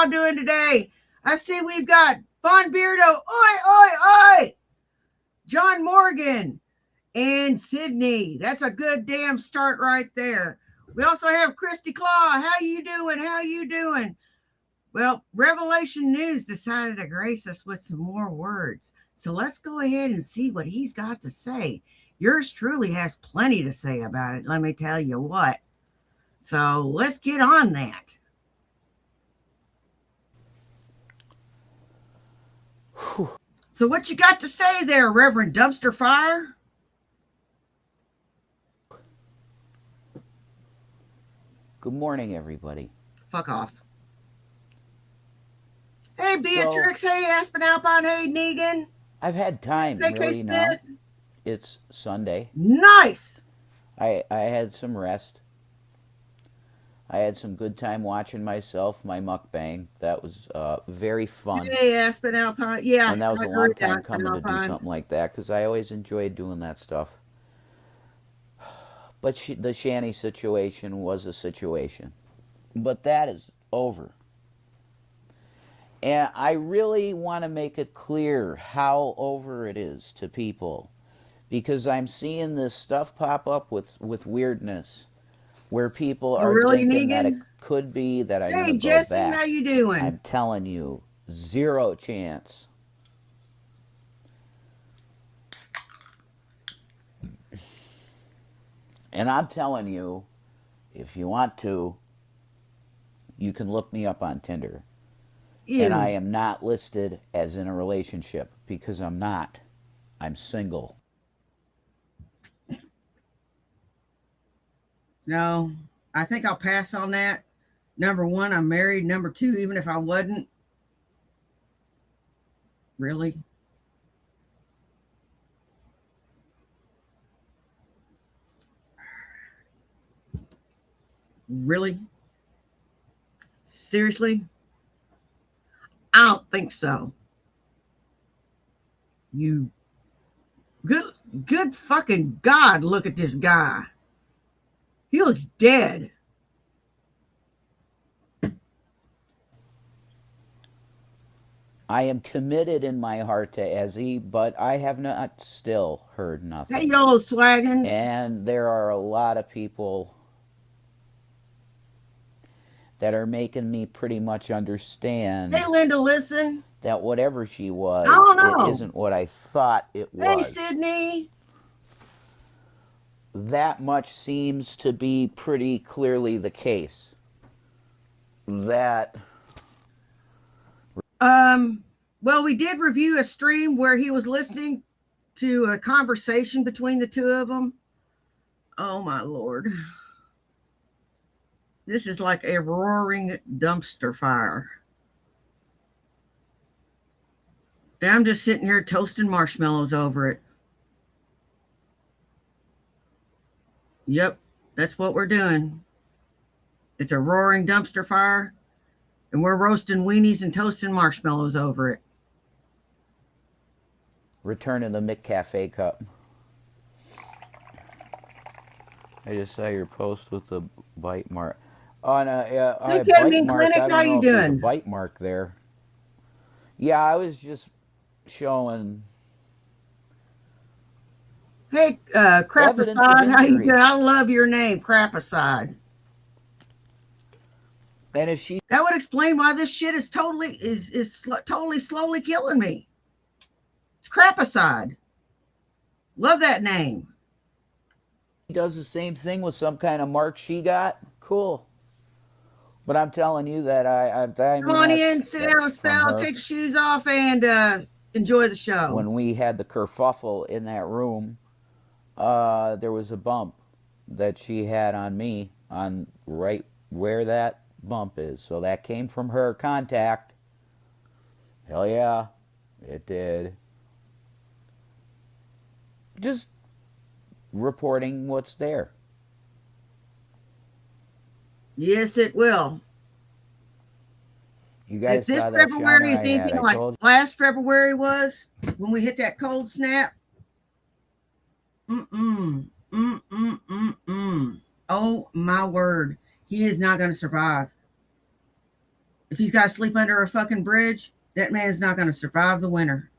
y'all doing today? I see we've got Von Beardo, oi, oi, oi, John Morgan, and Sydney. That's a good damn start right there. We also have Christy Claw. How you doing? How you doing? Well, Revelation News decided to grace us with some more words. So let's go ahead and see what he's got to say. Yours truly has plenty to say about it, let me tell you what. So let's get on that. Whew. So what you got to say there, Reverend Dumpster Fire? Good morning, everybody. Fuck off. Hey, Beatrix. Hey, Aspen Alpine. Hey, Negan. I've had time, hey, really, K. now. Smith. It's Sunday. Nice. I had some rest. I had some good time watching myself, my mukbang. That was very fun. Hey, Aspen Alpine. Yeah. And that was a long time coming to do something like that, because I always enjoyed doing that stuff. But the shanny situation was a situation. But that is over. And I really want to make it clear how over it is to people, because I'm seeing this stuff pop up with weirdness, where people are really, thinking Negan? That it could be that I'm going to go Jesse, back. how you doing? I'm telling you, zero chance. And I'm telling you, if you want to, you can look me up on Tinder. Ew. And I am not listed as in a relationship, because I'm not. I'm single. No, I think I'll pass on that. Number one, I'm married. Number two, even if I wasn't. Really? Really? Seriously? I don't think so. You good fucking God, look at this guy. He looks dead. I am committed in my heart to Ezzy, but I have not still heard nothing. Hey, yellow swaggins. And there are a lot of people that are making me pretty much understand. Hey, Linda, listen. That whatever she was, it isn't what I thought it was. Hey, Sydney. That much seems to be pretty clearly the case. That. Well, we did review a stream where he was listening to a conversation between the two of them. Oh, my Lord. This is like a roaring dumpster fire. And I'm just sitting here toasting marshmallows over it. Yep, that's what we're doing. It's a roaring dumpster fire, and we're roasting weenies and toasting marshmallows over it. Returning the McCafe cup. I just saw your post with the bite mark. On a bite mark. Clinic, how you doing? There's a bite mark there. Yeah, I was just showing. Hey, Crapaside, how you doing? I love your name, Crapaside. And if she, that would explain why this shit is totally slowly killing me. It's Crapaside. Love that name. She does the same thing with some kind of mark she got. Cool. But I'm telling you that I come on in, sit down a spell, take your shoes off, and enjoy the show. When we had the kerfuffle in that room, there was a bump that she had on me, on right where that bump is. So that came from her contact. Hell yeah, it did. Just reporting what's there. Yes, it will. You guys if this saw that February is anything like last February was, when we hit that cold snap, oh my word, he is not going to survive. If he's got to sleep under a fucking bridge, that man's not going to survive the winter.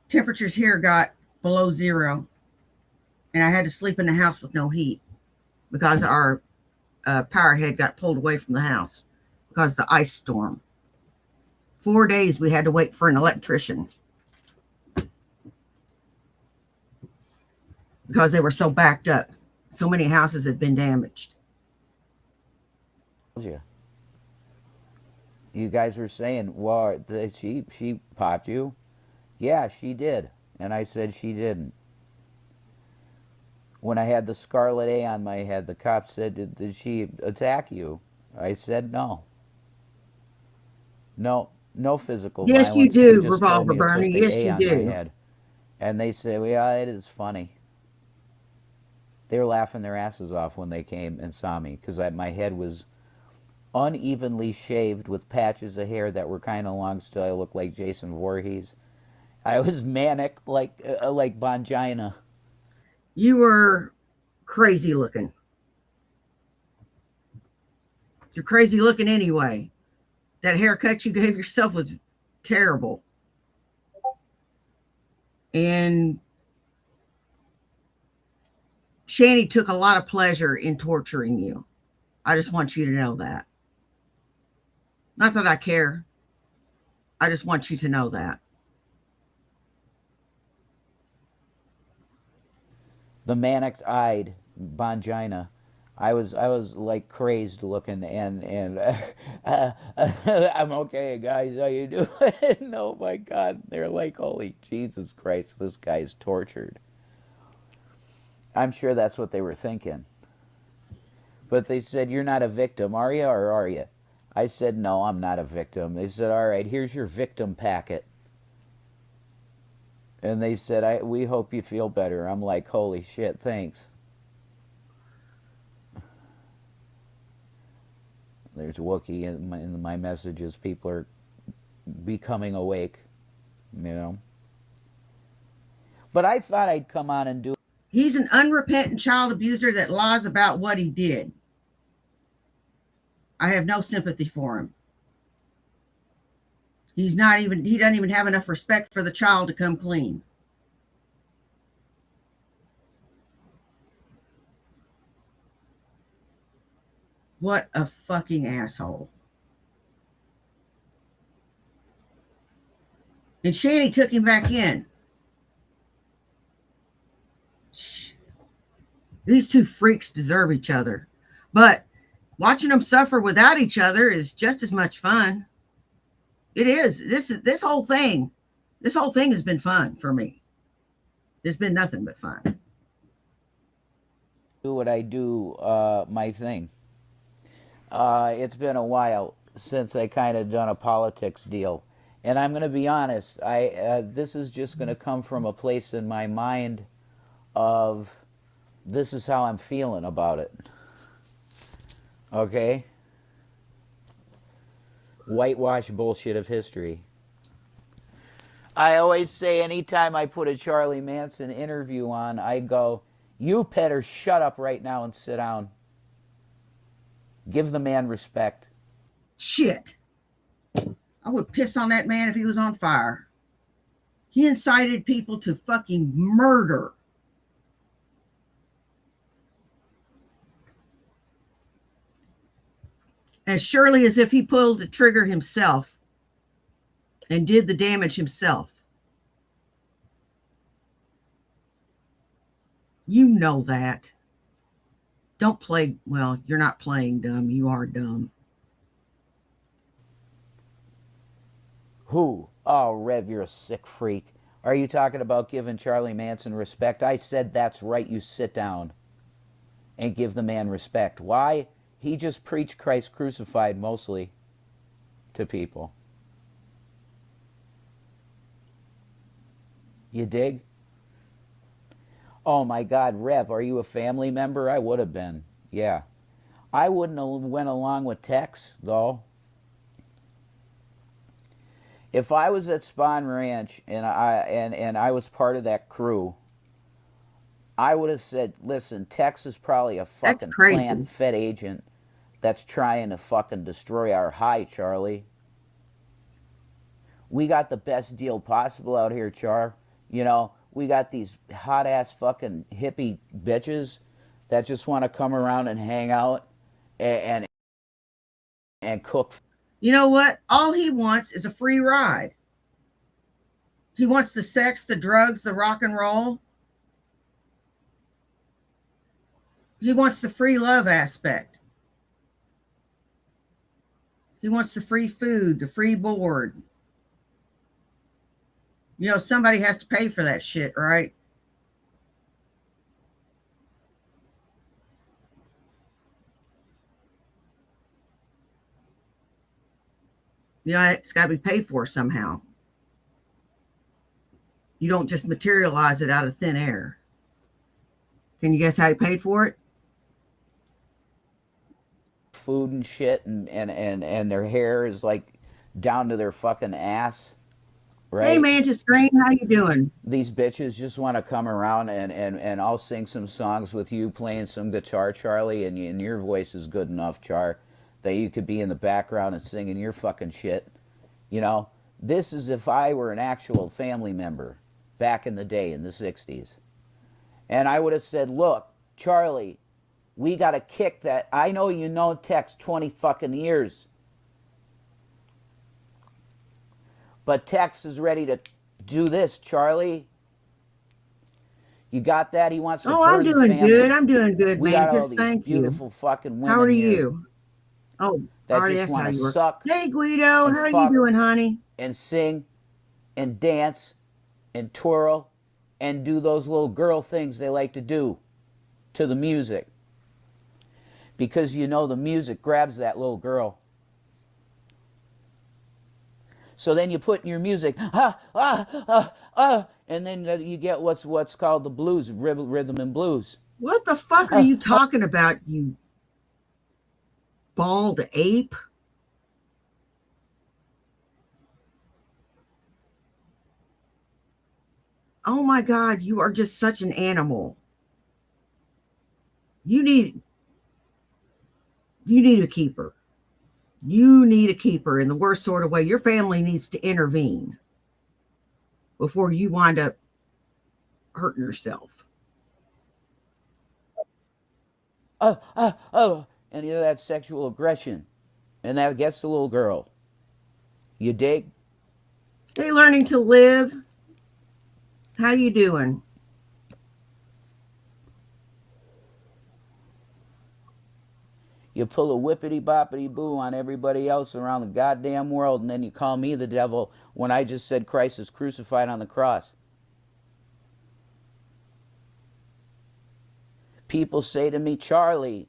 Temperatures here got below zero, and I had to sleep in the house with no heat because our power head got pulled away from the house because of the ice storm. 4 days we had to wait for an electrician because they were so backed up. So many houses had been damaged. You guys were saying, well, she popped you. Yeah, she did. And I said she didn't. When I had the scarlet A on my head, the cops said, did she attack you? I said no. No physical Yes, violence. you do, She just told Revolver me to Bernie. put the Yes, A you on my do. head. And they said, well, yeah, it is funny. They were laughing their asses off when they came and saw me because my head was unevenly shaved with patches of hair that were kind of long still. I looked like Jason Voorhees. I was manic like Bongina. You were crazy looking. You're crazy looking anyway. That haircut you gave yourself was terrible. And Shanny took a lot of pleasure in torturing you. I just want you to know that. Not that I care. I just want you to know that. The manic-eyed Bongina. I was like crazed looking, and I'm okay, guys. How you doing? Oh my God, they're like, holy Jesus Christ, this guy's tortured. I'm sure that's what they were thinking. But they said, you're not a victim, are you, or are you? I said, no, I'm not a victim. They said, all right, here's your victim packet. And they said, we hope you feel better. I'm like, holy shit, thanks. There's Wookiee in my messages. People are becoming awake, you know. But I thought I'd come on and do. He's an unrepentant child abuser that lies about what he did. I have no sympathy for him. He doesn't even have enough respect for the child to come clean. What a fucking asshole. And Shanny took him back in. These two freaks deserve each other. But watching them suffer without each other is just as much fun. It is. This whole thing has been fun for me. There's been nothing but fun. Do what I do, my thing. It's been a while since I kind of done a politics deal. And I'm going to be honest, this is just going to come from a place in my mind of this is how I'm feeling about it. Okay? Whitewash bullshit of history. I always say anytime I put a Charlie Manson interview on, I go, you better shut up right now and sit down. Give the man respect. Shit. I would piss on that man if he was on fire. He incited people to fucking murder. As surely as if he pulled the trigger himself and did the damage himself. You know that. Don't play, well, you're not playing dumb. You are dumb. Who? Oh, Rev, you're a sick freak. Are you talking about giving Charlie Manson respect? I said that's right, you sit down and give the man respect. Why? He just preached Christ crucified mostly to people. You dig? Oh my God, Rev, are you a family member? I would have been. Yeah. I wouldn't have went along with Tex, though. If I was at Spawn Ranch and I was part of that crew, I would have said, listen, Tex is probably a fucking plant-fed agent that's trying to fucking destroy our high, Charlie. We got the best deal possible out here, Char. You know, we got these hot ass fucking hippie bitches that just want to come around and hang out and cook. You know what? All he wants is a free ride. He wants the sex, the drugs, the rock and roll. He wants the free love aspect. He wants the free food, the free board. You know, somebody has to pay for that shit, right? You know, it's got to be paid for somehow. You don't just materialize it out of thin air. Can you guess how he paid for it? Food and shit, and their hair is like down to their fucking ass. Right? Hey, Mantis Green, how you doing? These bitches just want to come around and I'll sing some songs with you playing some guitar, Charlie, and your voice is good enough, Char, that you could be in the background and singing your fucking shit. You know, this is if I were an actual family member back in the day in the 60s. And I would have said, look, Charlie, we got to kick that. I know you know Tex 20 fucking years. But Tex is ready to do this, Charlie. You got that? He wants to. Oh, I'm doing family. good. I'm doing good, we man. Got all Just these thank beautiful you. fucking women. How are here you? Oh, that already just asked want how to you were. suck. Hey, Guido, how are you doing, honey? And sing, and dance, and twirl, and do those little girl things they like to do to the music. Because you know the music grabs that little girl. So then you put in your music, and then you get what's called the blues, rhythm and blues. What the fuck are you talking about, you bald ape? Oh my God, you are just such an animal. You need a keeper. You need a keeper in the worst sort of way. Your family needs to intervene before you wind up hurting yourself. And you know that sexual aggression, and that gets the little girl. You dig? Hey, learning to live. How you doing? You pull a whippity-boppity-boo on everybody else around the goddamn world, and then you call me the devil when I just said Christ is crucified on the cross. People say to me, Charlie,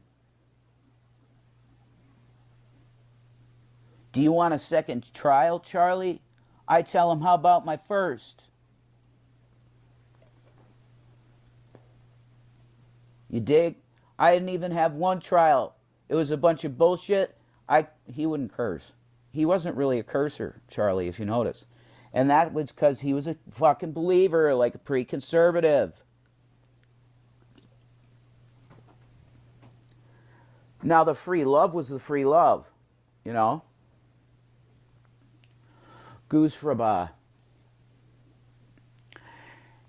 do you want a second trial, Charlie? I tell them, how about my first? You dig? I didn't even have one trial. It was a bunch of bullshit. He wouldn't curse. He wasn't really a cursor, Charlie, if you notice. And that was because he was a fucking believer, like a pre-conservative. Now, the free love was the free love, you know? Goose for a bar.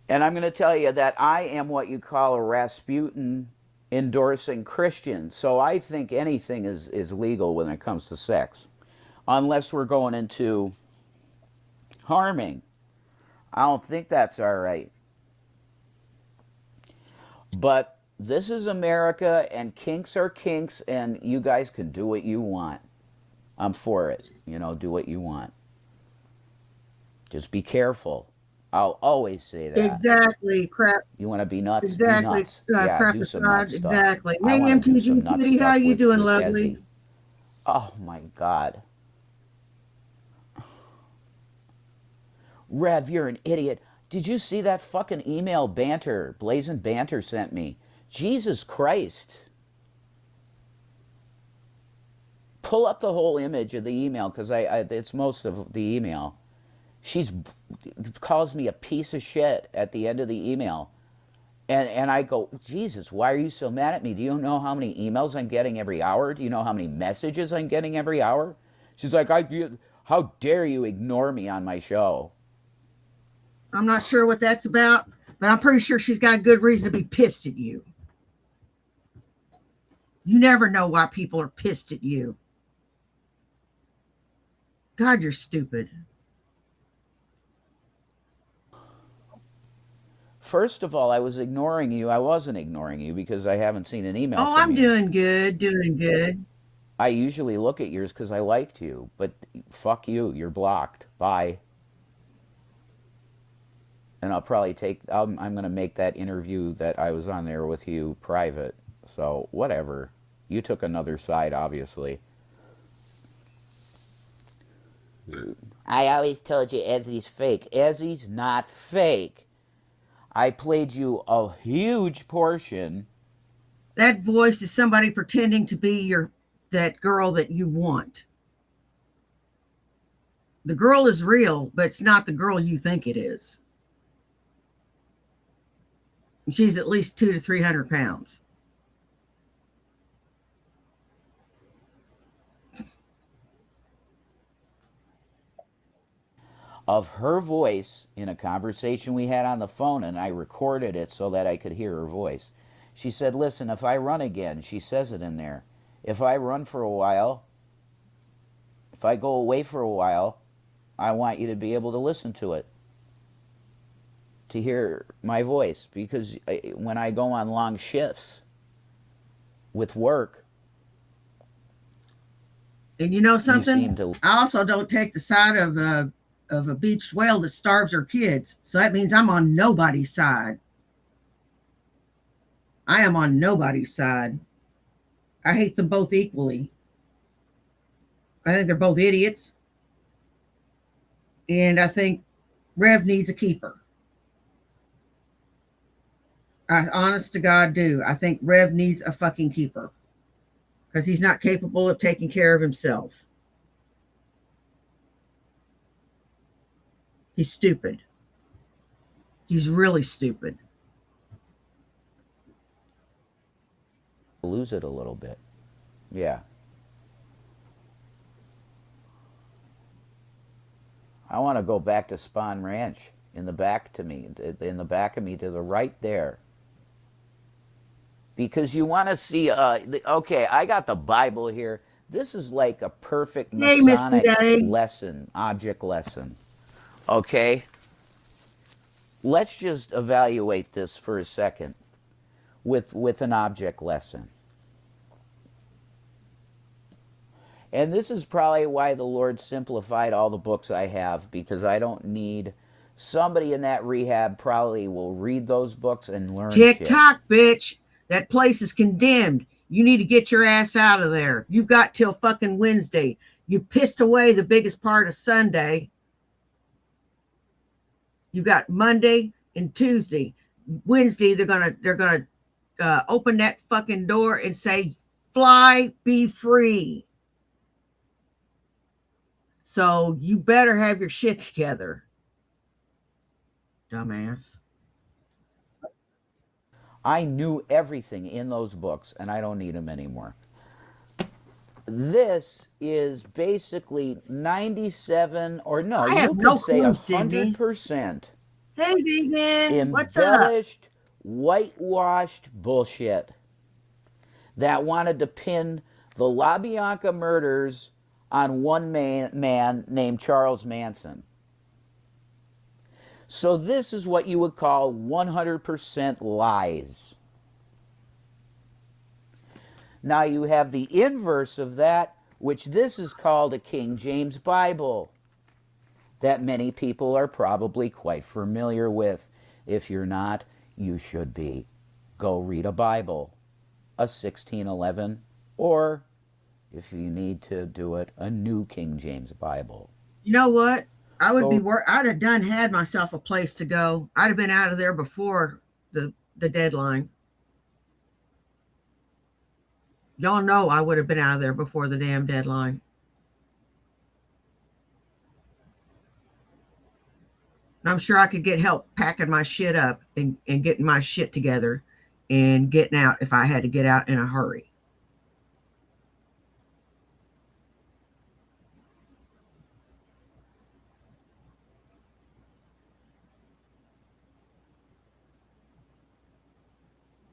And I'm going to tell you that I am what you call a Rasputin endorsing Christian. So I think anything is legal when it comes to sex. Unless we're going into harming. I don't think that's all right. But this is America, and kinks are kinks, and you guys can do what you want. I'm for it. You know, do what you want. Just be careful. I'll always say that. Exactly, crap. You want to be nuts? Exactly, Be nuts. Yeah, crap do some aside. nuts stuff. Exactly. I Hey, want to do some MTG nuts Kitty, how stuff you doing, with lovely? Desi. Oh my God. Rev, you're an idiot. Did you see that fucking email Blazing Banter sent me? Jesus Christ. Pull up the whole image of the email, because it's most of the email. She calls me a piece of shit at the end of the email. And I go, Jesus, why are you so mad at me? Do you know how many emails I'm getting every hour? Do you know how many messages I'm getting every hour? She's like, how dare you ignore me on my show? I'm not sure what that's about, but I'm pretty sure she's got a good reason to be pissed at you. You never know why people are pissed at you. God, you're stupid. First of all, I was ignoring you. I wasn't ignoring you because I haven't seen an email Oh, from I'm you. doing good, doing good. I usually look at yours because I liked you, but fuck you. You're blocked. Bye. And I'll probably I'm going to make that interview that I was on there with you private. So, whatever. You took another side, obviously. I always told you Ezzy's fake. Ezzy's not fake. I played you a huge portion. That voice is somebody pretending to be that girl that you want. The girl is real, but it's not the girl you think it is. She's at least 200 to 300 pounds. Of her voice in a conversation we had on the phone, and I recorded it so that I could hear her voice. She said, listen, if I run again, she says it in there, if I run for a while, if I go away for a while, I want you to be able to listen to it, to hear my voice, because when I go on long shifts with work, and you know something? You seem to... I also don't take the side of a beached whale that starves her kids. So that means I'm on nobody's side. I am on nobody's side. I hate them both equally. I think they're both idiots. And I think Rev needs a keeper. I honest to God do. I think Rev needs a fucking keeper. Because he's not capable of taking care of himself. He's stupid. He's really stupid. Lose it a little bit. Yeah. I want to go back to Spawn Ranch in the back of me to the right there. Because you want to see, okay, I got the Bible here. This is like a perfect Masonic lesson, object lesson. Okay? Let's just evaluate this for a second with an object lesson. And this is probably why the Lord simplified all the books I have, because I don't need somebody in that rehab probably will read those books and learn TikTok, bitch. That place is condemned. You need to get your ass out of there. You've got till fucking Wednesday. You pissed away the biggest part of Sunday. You've got Monday and Tuesday. Wednesday, they're gonna open that fucking door and say, "Fly, be free." So you better have your shit together, dumbass. I knew everything in those books, and I don't need them anymore. This is basically 97, or no, you could say 100%. Hey, vegan, what's up? Embellished, whitewashed bullshit that wanted to pin the LaBianca murders on one man named Charles Manson. So this is what you would call 100% lies. Now you have the inverse of that, which this is called a King James Bible, that many people are probably quite familiar with. If you're not, you should be. Go read a Bible, a 1611, or if you need to do it, a New King James Bible. You know what? I would be I'd have had myself a place to go. I'd have been out of there before the deadline. Y'all know I would have been out of there before the damn deadline. And I'm sure I could get help packing my shit up and getting my shit together and getting out if I had to get out in a hurry.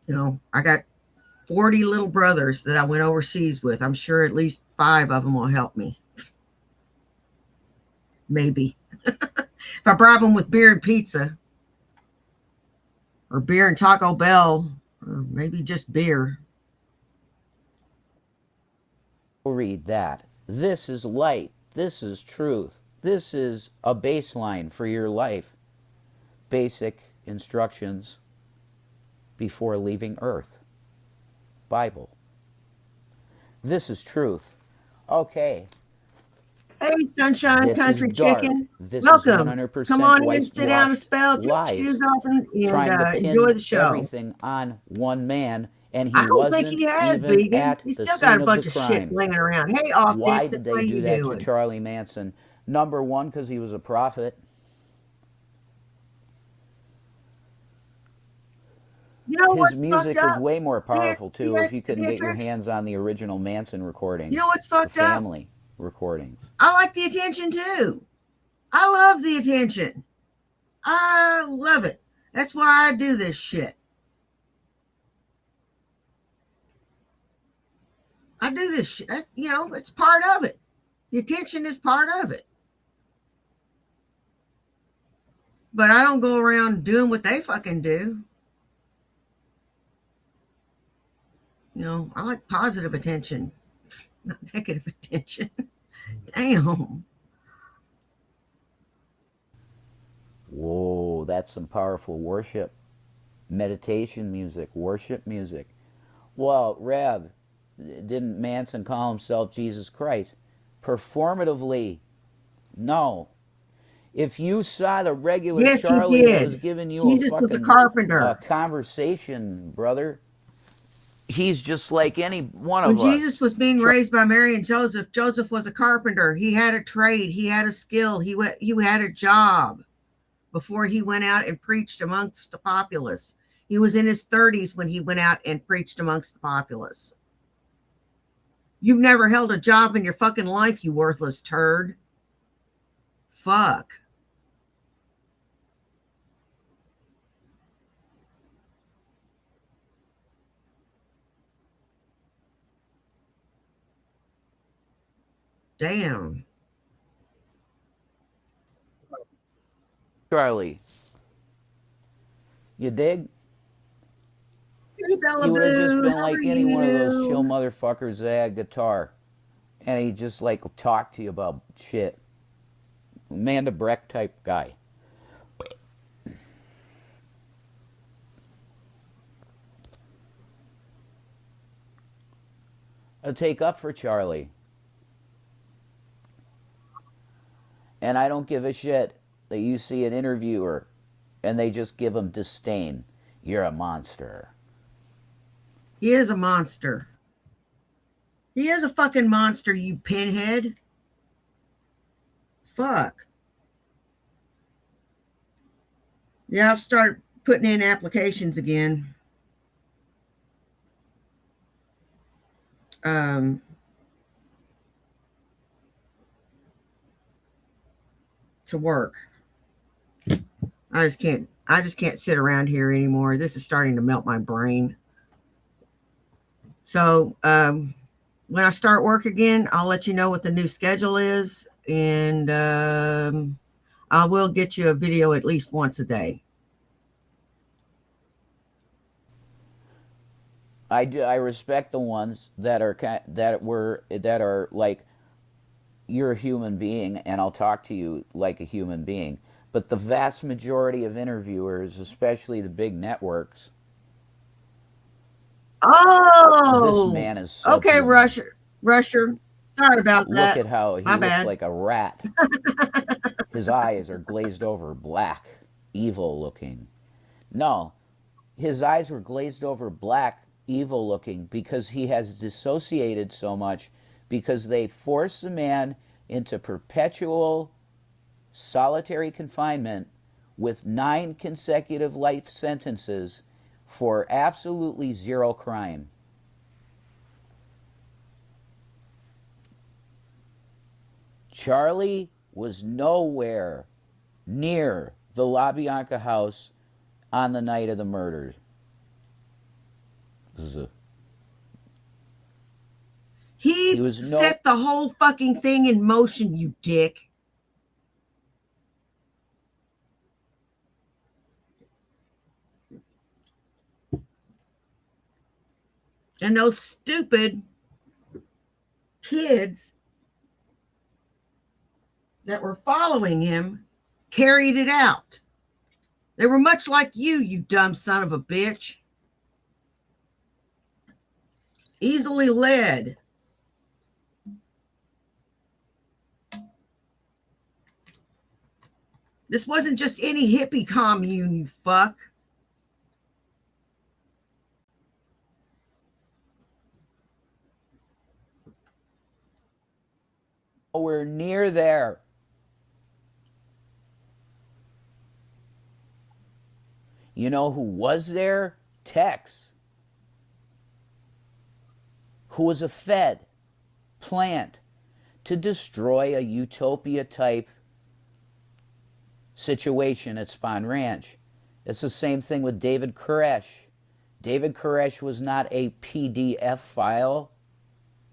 You know, I got 40 little brothers that I went overseas with. I'm sure at least 5 of them will help me. Maybe. If I bribe them with beer and pizza, or beer and Taco Bell, or maybe just beer. Read that. This is light. This is truth. This is a baseline for your life. Basic instructions before leaving Earth. Bible. This is truth. Okay. Hey, Sunshine This Country is dark. Chicken. This Welcome. is 100% Come on in, sit down a spell, take your lies, shoes off, and trying to pin enjoy the show. everything on one man, and he I don't wasn't think he has, even Vegan. at He's the still scene got a of bunch the of shit crime. flinging around. Hey, off Why Dixon, did how they do you that doing? to Charlie Manson? Number one, because he was a prophet. You know His what's music fucked was up? way more powerful too. If you couldn't get your Theatrics. hands on the original Manson recordings, You know what's the fucked up? family recordings. I like the attention too. I love the attention. I love it. That's why I do this shit. I do this shit. That's, you know, it's part of it. The attention is part of it. But I don't go around doing what they fucking do. You know, I like positive attention, not negative attention. Damn. Whoa, that's some powerful worship. Meditation music, worship music. Well, Rev, didn't Manson call himself Jesus Christ? Performatively, no. If you saw the regular Yes, he Charlie that was did. giving you Jesus a was a fucking carpenter. conversation, brother, he's just like any one When of us. Jesus was being raised by Mary and Joseph, Joseph was a carpenter. He had a trade. He had a skill. He had a job before he went out and preached amongst the populace. He was in his 30s when he went out and preached amongst the populace. You've never held a job in your fucking life, you worthless turd. Fuck. Damn. Charlie, you dig? Hey, Bella He would have just Boo, been how like are any one of those chill you? motherfuckers that had guitar, and he just like talk to you about shit. Amanda Breck type guy. I'll take up for Charlie. And I don't give a shit that you see an interviewer and they just give him disdain. You're a monster. He is a monster. He is a fucking monster, you pinhead. Fuck. Yeah, I've started putting in applications again. To work. I just can't sit around here anymore. This is starting to melt my brain. So when I start work again, I'll let you know what the new schedule is, and I will get you a video at least once a day. I respect the ones that are like, you're a human being and I'll talk to you like a human being. But the vast majority of interviewers, especially the big networks, Oh, this man is okay, subhuman. Rusher. Sorry about Look that. at how he My looks bad. like a rat. His eyes are glazed over black, evil looking. No, his eyes were glazed over black, evil looking, because he has dissociated so much, because they force the man into perpetual solitary confinement with 9 consecutive life sentences for absolutely zero crime. Charlie was nowhere near the LaBianca house on the night of the murders. He set the whole fucking thing in motion, you dick. And those stupid kids that were following him carried it out. They were much like you dumb son of a bitch. Easily led. This wasn't just any hippie commune, you fuck. Nowhere near there. You know who was there? Tex, who was a Fed plant to destroy a utopia type situation at Spahn Ranch. It's the same thing with David Koresh. David Koresh was not a PDF file.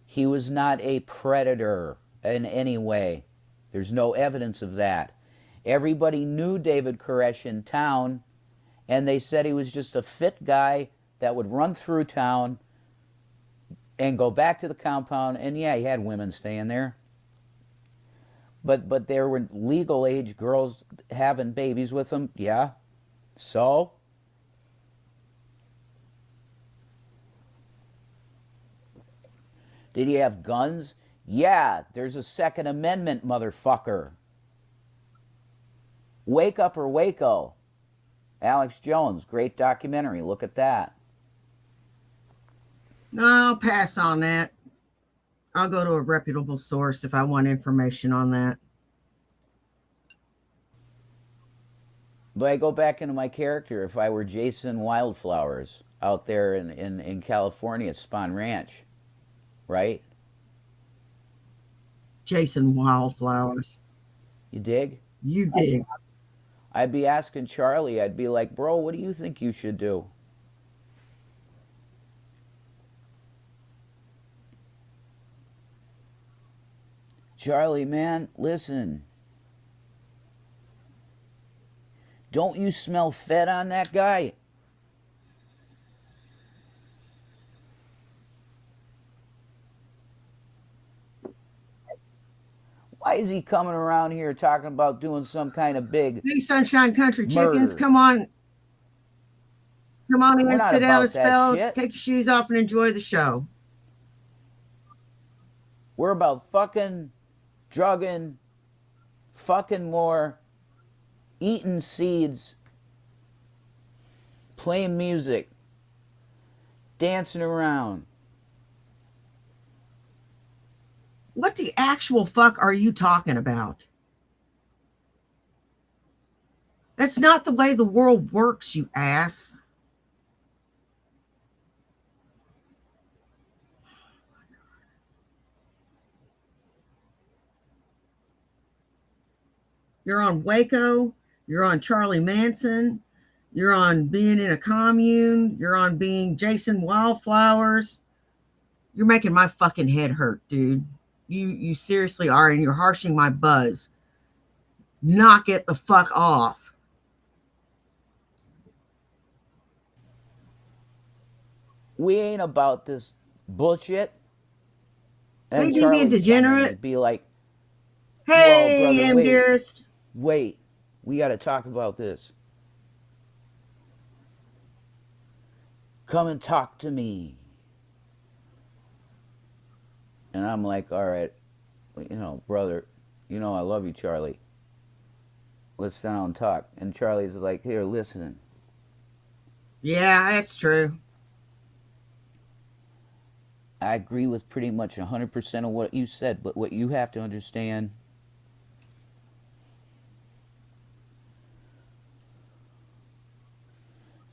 He was not a predator in any way. There's no evidence of that. Everybody knew David Koresh in town, and they said he was just a fit guy that would run through town and go back to the compound, and yeah, he had women staying there. But there were legal age girls having babies with him, yeah. So? Did he have guns? Yeah, there's a Second Amendment, motherfucker. Wake Up or Waco. Alex Jones, great documentary. Look at that. No, I'll pass on that. I'll go to a reputable source if I want information on that. But I go back into my character. If I were Jason Wildflowers out there in California at Spahn Ranch, right? Jason Wildflowers. You dig? You dig. I'd be asking Charlie, I'd be like, bro, what do you think you should do? Charlie, man, listen. Don't you smell Fed on that guy? Why is he coming around here talking about doing some kind of big... Hey, Sunshine Country Chickens, come on. Come on in and sit down a spell. Take your shoes off and enjoy the show. We're about fucking, drugging, fucking more, eating seeds, playing music, dancing around. What the actual fuck are you talking about? That's not the way the world works, you ass. You're on Waco. You're on Charlie Manson. You're on being in a commune. You're on being Jason Wildflowers. You're making my fucking head hurt, dude. You seriously are, and you're harshing my buzz. Knock it the fuck off. We ain't about this bullshit. And what do you mean, degenerate? Be like, hey, brother, wait, dearest. Wait, we got to talk about this. Come and talk to me. And I'm like, all right, you know, brother, you know I love you, Charlie. Let's sit down and talk. And Charlie's like, here, listen. Yeah, that's true. I agree with pretty much 100% of what you said, but what you have to understand,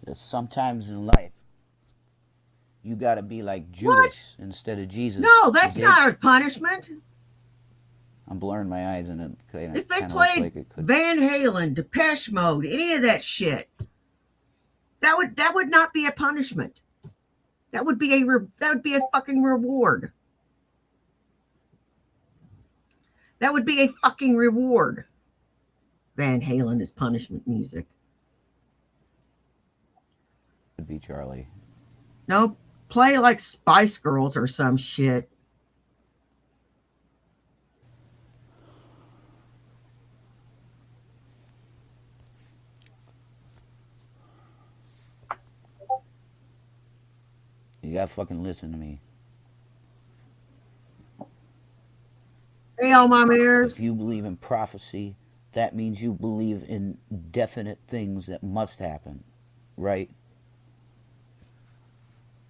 that sometimes in life you gotta be like What? Judas instead of Jesus. No, that's not a punishment. I'm blurring my eyes and it If they kind of looks played like it could. Van Halen, Depeche Mode, any of that shit, that would not be a punishment. That would be a fucking reward. That would be a fucking reward. Van Halen is punishment music. Could be Charlie. No, play like Spice Girls or some shit. You gotta fucking listen to me. Hey, all my mares. If you believe in prophecy, that means you believe in definite things that must happen, right?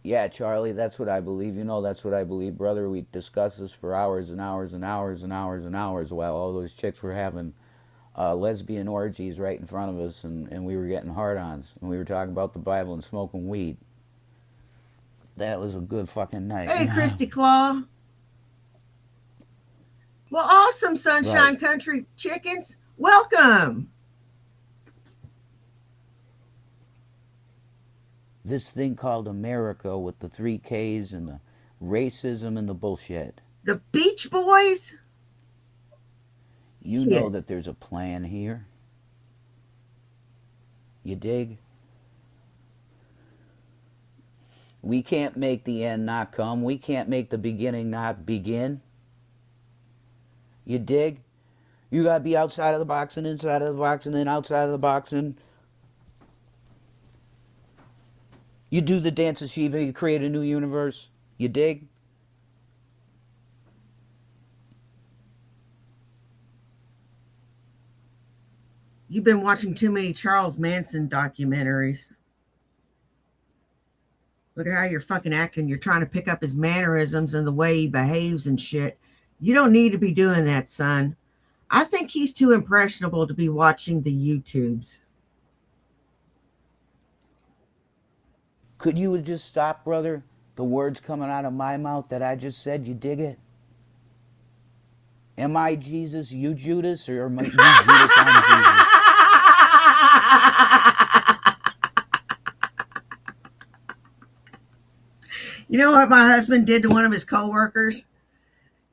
Yeah, Charlie, that's what I believe. You know, that's what I believe, brother. We discussed this for hours and hours and hours and hours and hours while all those chicks were having lesbian orgies right in front of us, and we were getting hard-ons, and we were talking about the Bible and smoking weed. That was a good fucking night. Hey, Christy Claw. Well, awesome, Sunshine Right. Country chickens. Welcome. This thing called America with the 3Ks and the racism and the bullshit. The Beach Boys. You Shit. know that there's a plan here. You dig? We can't make the end not come. We can't make the beginning not begin. You dig? You gotta be outside of the box and inside of the box and then outside of the box, and you do the dance of Shiva, you create a new universe. You dig? You've been watching too many Charles Manson documentaries. Look at how you're fucking acting. You're trying to pick up his mannerisms and the way he behaves and shit. You don't need to be doing that, son. I think he's too impressionable to be watching the YouTubes. Could you just stop, brother? The words coming out of my mouth that I just said, you dig it? Am I Jesus, you Judas, or am I you Judas, I'm Jesus? You know what my husband did to one of his coworkers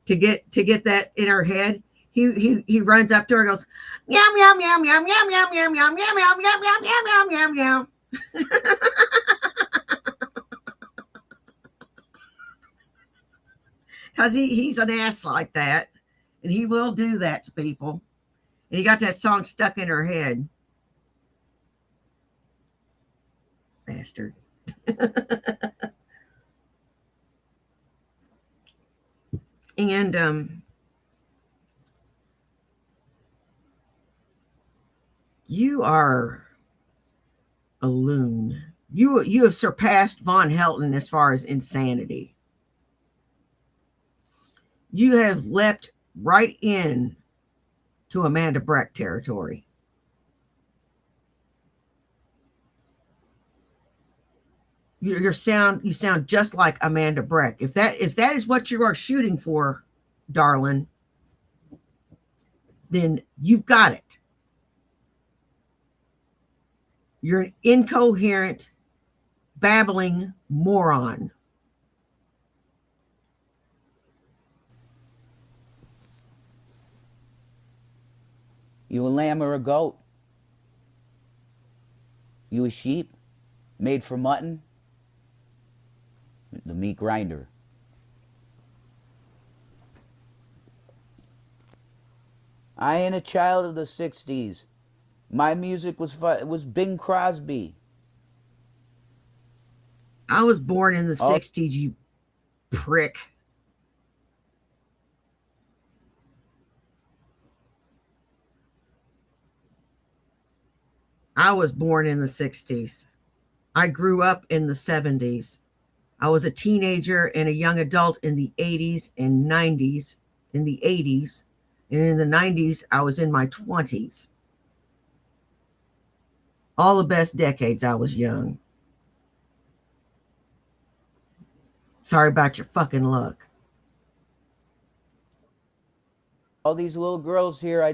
to get that in her head? He runs up to her and goes, meow, meow, meow, meow, meow, meow, meow, meow, meow, meow, meow, meow, meow, meow, meow, meow. Because he's an ass like that. And he will do that to people. And he got that song stuck in her head. Bastard. And you are a loon. You have surpassed Von Helton as far as insanity. You have leapt right in to Amanda Breck territory. You sound just like Amanda Breck. If that is what you are shooting for, darling, then you've got it. You're an incoherent, babbling moron. You a lamb or a goat? You a sheep made for mutton? The meat grinder. I ain't a child of the 60s. My music was Bing Crosby. I was born in the 60s, you prick. I was born in the 60s. I grew up in the 70s. I was a teenager and a young adult in the 80s and 90s, in the 80s. And in the 90s, I was in my 20s. All the best decades I was young. Sorry about your fucking luck. All these little girls here, I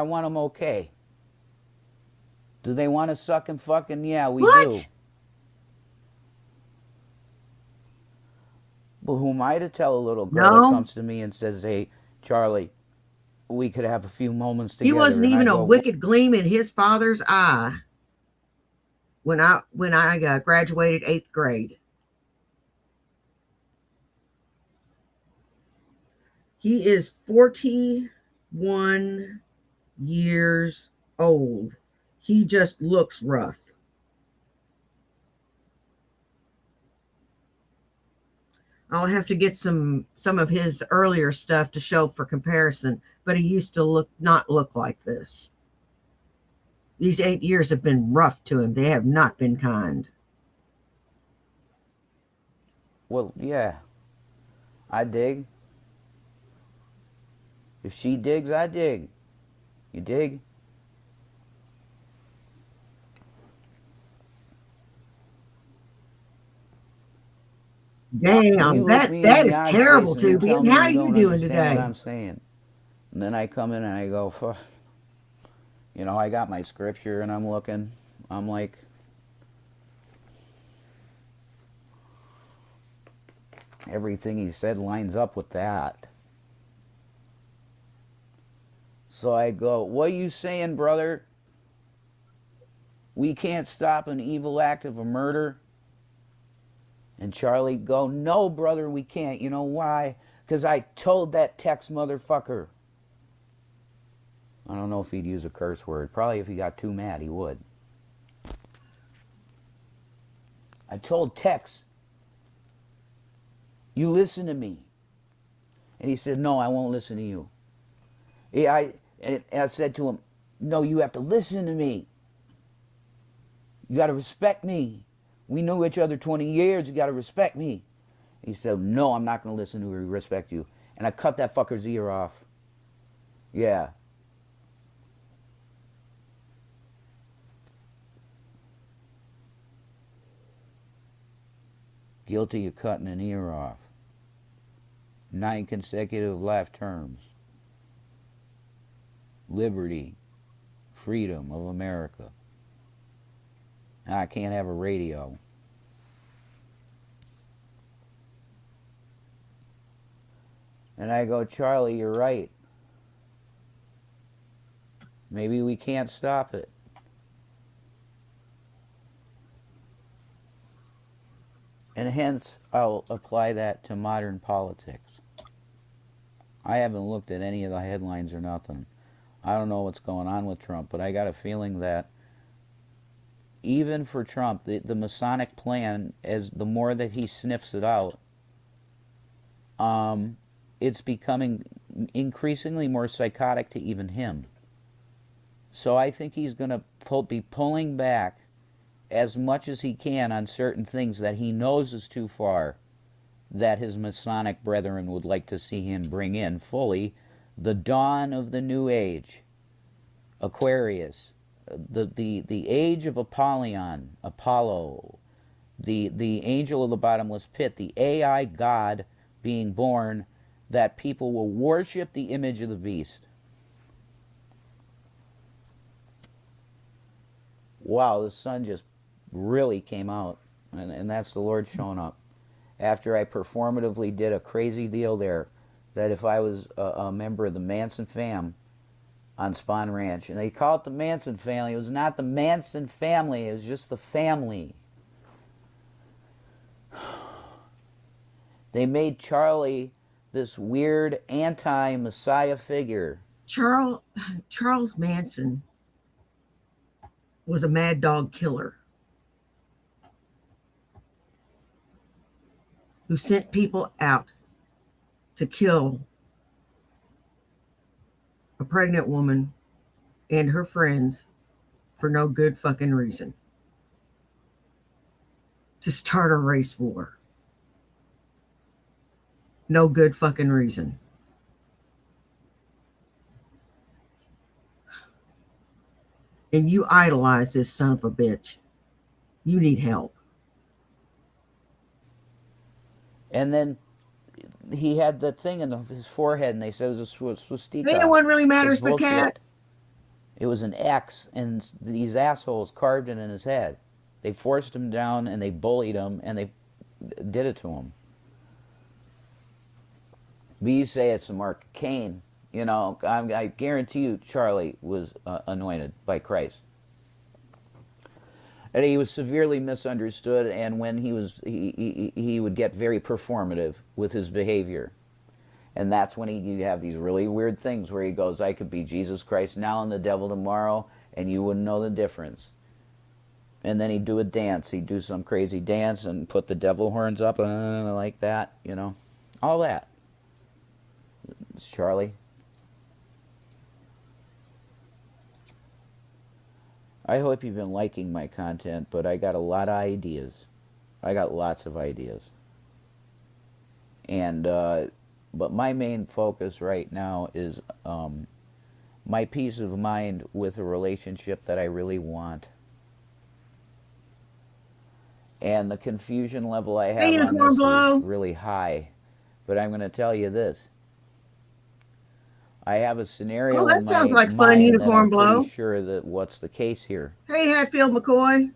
want them okay. Do they want to suck and fucking? Yeah, we do. What? But who am I to tell a little girl that No, comes to me and says, "Hey, Charlie, we could have a few moments he together," wasn't and I even a go, wicked gleam in his father's eye when I graduated 8th grade. He is 41 years old. He just looks rough. I'll have to get some of his earlier stuff to show for comparison, but he used to not look like this. These 8 years have been rough to him. They have not been kind. "Well, yeah, I dig. If she digs, I dig. You dig?" And Damn, you look that me in that the is eyes, terrible, Jason, and Tubi. tell And me how are you you don't doing understand what today? I'm saying. And then I come in and I go, "Fuck." I got my scripture and I'm looking. I'm like, everything he said lines up with that. So I go, "What are you saying, brother? We can't stop an evil act of a murder?" And Charlie go, "No, brother, we can't. You know why? Because I told that Tex motherfucker." I don't know if he'd use a curse word. Probably if he got too mad, he would. "I told Tex, you listen to me." And he said, "No, I won't listen to you." And I said to him, "No, you have to listen to me. You got to respect me. We knew each other 20 years. You got to respect me." He said, "No, I'm not going to listen to or respect you." And I cut that fucker's ear off. Yeah. Guilty of cutting an ear off. 9 consecutive life terms. Liberty. Freedom of America. And I can't have a radio. And I go, "Charlie, you're right. Maybe we can't stop it." And hence, I'll apply that to modern politics. I haven't looked at any of the headlines or nothing. I don't know what's going on with Trump, but I got a feeling that even for Trump, the Masonic plan, as the more that he sniffs it out, it's becoming increasingly more psychotic to even him. So I think he's going to be pulling back as much as he can on certain things that he knows is too far, that his Masonic brethren would like to see him bring in fully. The dawn of the new age, Aquarius, the age of Apollyon, Apollo, the angel of the bottomless pit, the AI god being born, that people will worship the image of the beast. Wow, the sun just really came out, and that's the Lord showing up. After I performatively did a crazy deal there, that if I was a member of the Manson fam on Spawn Ranch, and they call it the Manson family, it was not the Manson family, it was just the family. They made Charlie this weird anti-Messiah figure. Charles Manson was a mad dog killer who sent people out to kill a pregnant woman and her friends for no good fucking reason. To start a race war. No good fucking reason. and you idolize this son of a bitch. You need help. And then he had the thing in his forehead, and they said it was a swastika. Anyone really It's matters but bullshit. cats. It was an X, and these assholes carved it in his head. They forced him down, and they bullied him, and they did it to him. But you say it's a mark of Cain. You know, I guarantee you Charlie was anointed by Christ. And he was severely misunderstood, and when he would get very performative with his behavior. And that's when you have these really weird things where he goes, I could be Jesus Christ now and the devil tomorrow, and you wouldn't know the difference. And then he'd do a dance. He'd do some crazy dance and put the devil horns up like that, you know. All that. It's Charlie. I hope you've been liking my content, but I got a lot of ideas. I got lots of ideas. And, but my main focus right now is my peace of mind with a relationship that I really want. And the confusion level I have on this is really high. But I'm going to tell you this. I have a scenario that in my sounds like fun, mind Unicorn that I'm Blow. pretty sure that what's the case here. Hey, Hatfield McCoy.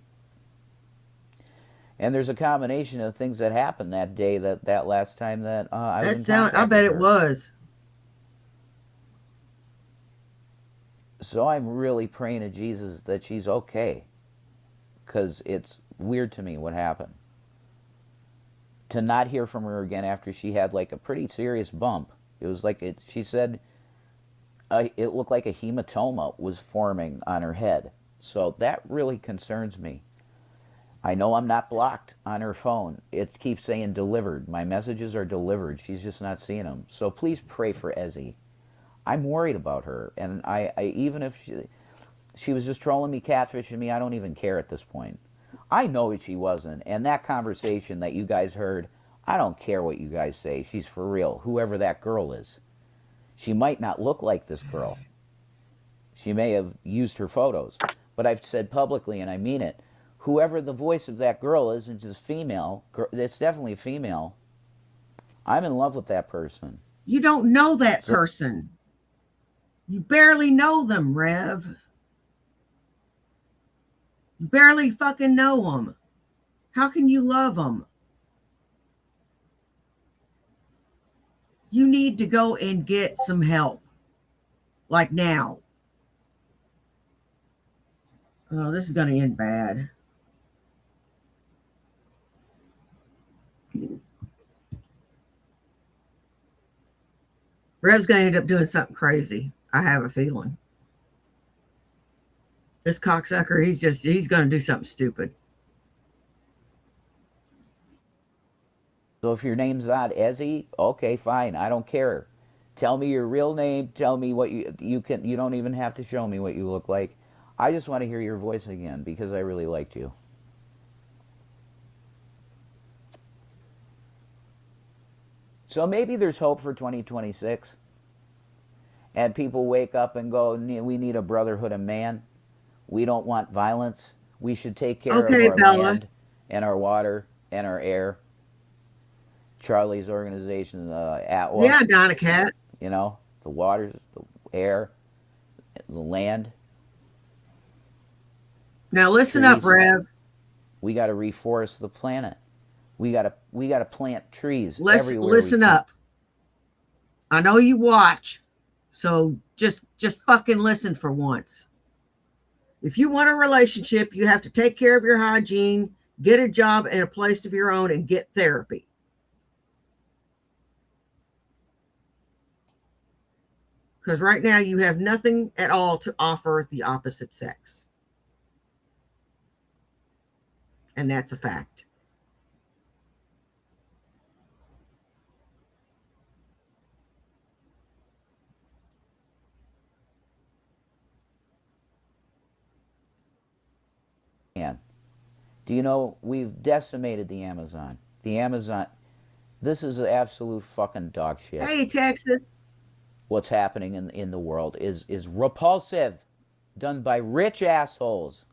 And there's a combination of things that happened that day, that last time that I was in contact I bet with it her. was. So I'm really praying to Jesus that she's okay. Because it's weird to me what happened. To not hear from her again after she had like a pretty serious bump. It was like, she said it looked like a hematoma was forming on her head. So that really concerns me. I know I'm not blocked on her phone. It keeps saying delivered. My messages are delivered. She's just not seeing them. So please pray for Ezzy. I'm worried about her. And I even if she was just trolling me, catfishing me, I don't even care at this point. I know she wasn't. And that conversation that you guys heard, I don't care what you guys say. She's for real, whoever that girl is. She might not look like this girl. She may have used her photos. But I've said publicly, and I mean it, whoever the voice of that girl is, and it's female, it's definitely female, I'm in love with that person. You don't know that person. You barely know them, Rev. You barely fucking know them. How can you love them? You need to go and get some help. Like now. Oh, this is going to end bad. Rev's going to end up doing something crazy. I have a feeling. This cocksucker, he's going to do something stupid. So if your name's not Ezzy, okay, fine. I don't care. Tell me your real name. Tell me what you can. You don't even have to show me what you look like. I just want to hear your voice again because I really liked you. So maybe there's hope for 2026. And people wake up and go, we need a brotherhood of man. We don't want violence. We should take care of our land and our water and our air. Charlie's organization, Atwa. Yeah, Donna Cat. You know, the water, the air, the land. Now listen trees. Up, Rev. We got to reforest the planet. We got to plant trees everywhere. Listen up. I know you watch, so just fucking listen for once. If you want a relationship, you have to take care of your hygiene, get a job and a place of your own, and get therapy. Because right now you have nothing at all to offer the opposite sex. And that's a fact. Do you know we've decimated the Amazon? The Amazon, this is an absolute fucking dog shit. Hey, Texas. What's happening in the world is repulsive. done by rich assholes.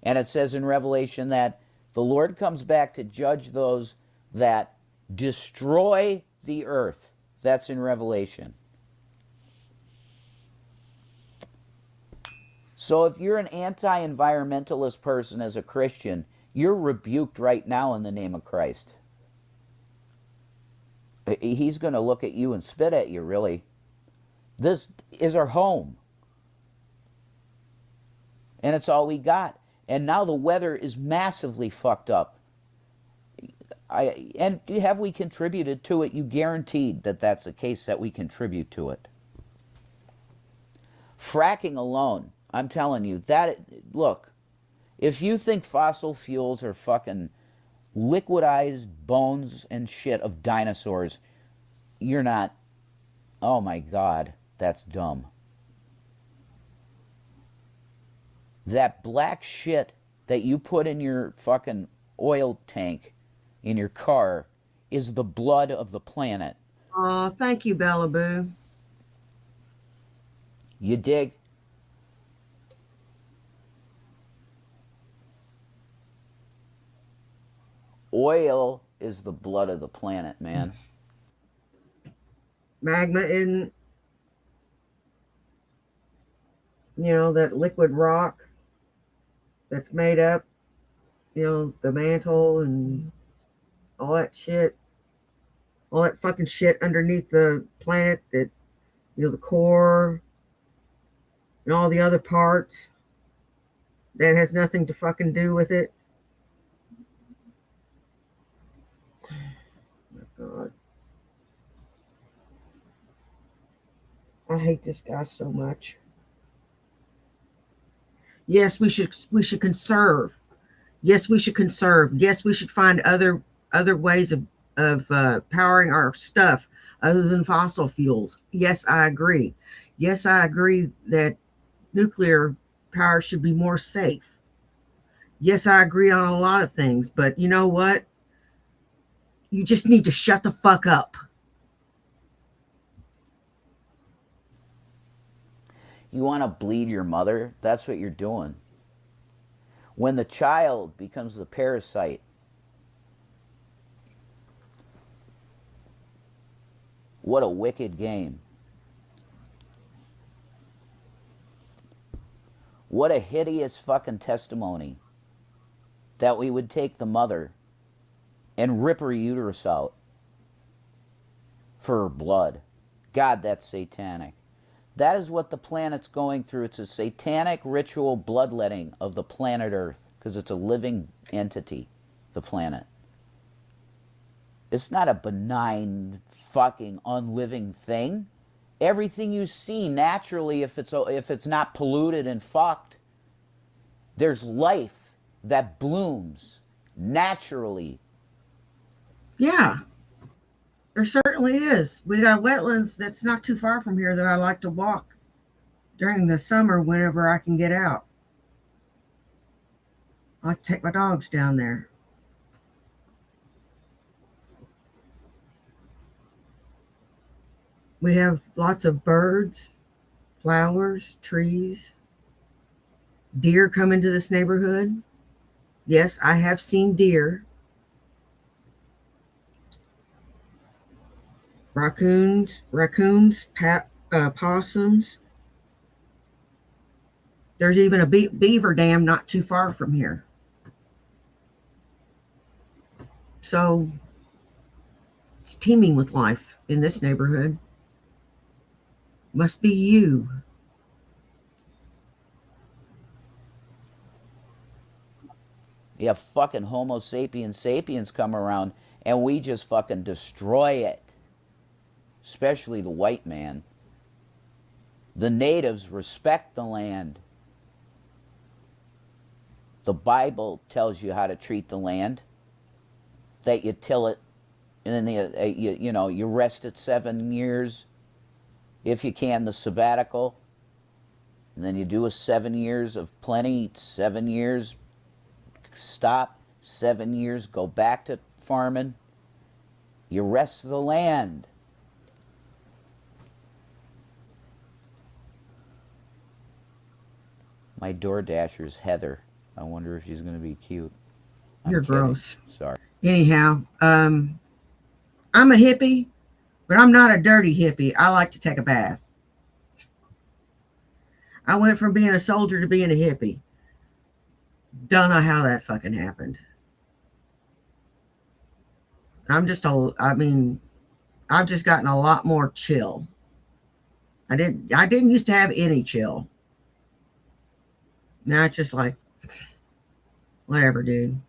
And it says in Revelation that the Lord comes back to judge those that destroy the earth. That's in Revelation. So if you're an anti-environmentalist person as a Christian, you're rebuked right now in the name of Christ. He's going to look at you and spit at you, really. This is our home. And it's all we got. And now the weather is massively fucked up. And have we contributed to it? You guaranteed that that's the case, that we contribute to it. Fracking alone, I'm telling you, that, look, if you think fossil fuels are fucking liquidized bones and shit of dinosaurs, you're not, oh my God, that's dumb. That black shit that you put in your fucking oil tank in your car is the blood of the planet. Oh, thank you, Bellaboo. You dig? Oil is the blood of the planet, man. Magma isn't, that liquid rock that's made up, the mantle and all that shit, all that fucking shit underneath the planet, that, the core and all the other parts that has nothing to fucking do with it. God. I hate this guy so much. Yes, we should conserve. Yes, we should conserve. Yes, we should find other ways of powering our stuff other than fossil fuels. Yes, I agree. Yes, I agree that nuclear power should be more safe. Yes, I agree on a lot of things, but you know what? You just need to shut the fuck up. You want to bleed your mother? That's what you're doing. When the child becomes the parasite, what a wicked game. What a hideous fucking testimony that we would take the mother and rip her uterus out for her blood. God, that's satanic. That is what the planet's going through. It's a satanic ritual bloodletting of the planet Earth, because it's a living entity, the planet. It's not a benign fucking unliving thing. Everything you see naturally, if it's not polluted and fucked, there's life that blooms naturally. Yeah. There certainly is. We got wetlands that's not too far from here that I like to walk during the summer whenever I can get out. I like to take my dogs down there. We have lots of birds, flowers, trees. Deer come into this neighborhood. Yes, I have seen deer. Raccoons, possums. There's even a beaver dam not too far from here. So it's teeming with life in this neighborhood. Must be you. You have fucking Homo sapiens come around and we just fucking destroy it. Especially the white man. The natives respect the land. The Bible tells you how to treat the land. That you till it, and then you rest it 7 years, if you can, the sabbatical. And then you do a 7 years of plenty, 7 years, stop, 7 years, go back to farming. You rest the land. My door dasher's Heather. I wonder if she's going to be cute. You're I'm kidding. gross. Sorry. Anyhow, I'm a hippie, but I'm not a dirty hippie. I like to take a bath. I went from being a soldier to being a hippie. Don't know how that fucking happened. I've just gotten a lot more chill. I didn't used to have any chill. Now it's just like, whatever, dude.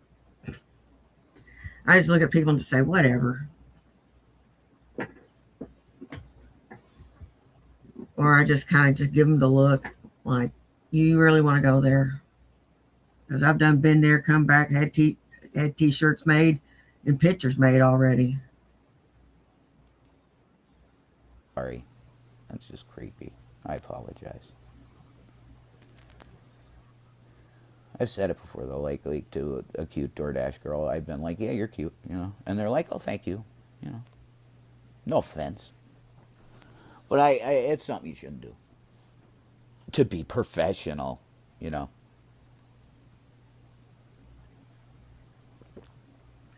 I just look at people and just say, whatever. Or I just kind of just give them the look, like, you really want to go there? Because I've been there, come back, had t-shirts made and pictures made already. Sorry. That's just creepy. I apologize. I've said it before though, like to a cute DoorDash girl, I've been like, yeah, you're cute, and they're like, oh, thank you, no offense, but I it's something you shouldn't do. To be professional,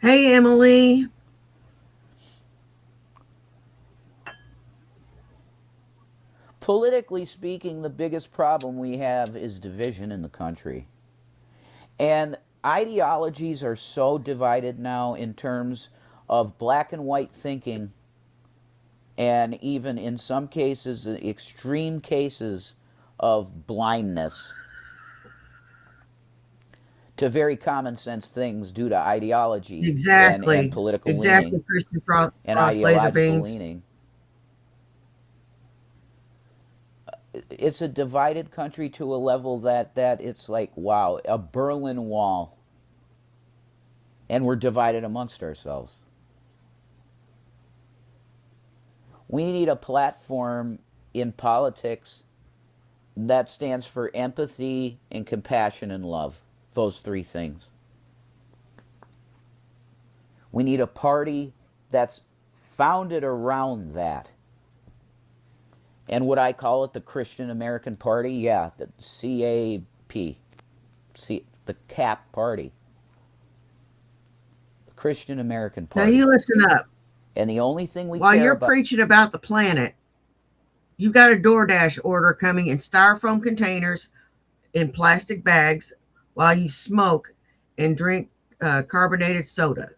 Hey, Emily. Politically speaking, the biggest problem we have is division in the country. And ideologies are so divided now in terms of black and white thinking, and even in some cases, extreme cases of blindness to very common sense things due to ideology and political leaning Christian and ideological leaning. It's a divided country to a level that it's like, wow, a Berlin Wall. And we're divided amongst ourselves. We need a platform in politics that stands for empathy and compassion and love. Those three things. We need a party that's founded around that. And would I call it the Christian American Party? Yeah, the CAP. The CAP Party. The Christian American Party. Now you listen up. And the only thing we While care you're about... preaching about the planet, you've got a DoorDash order coming in styrofoam containers in plastic bags while you smoke and drink carbonated soda.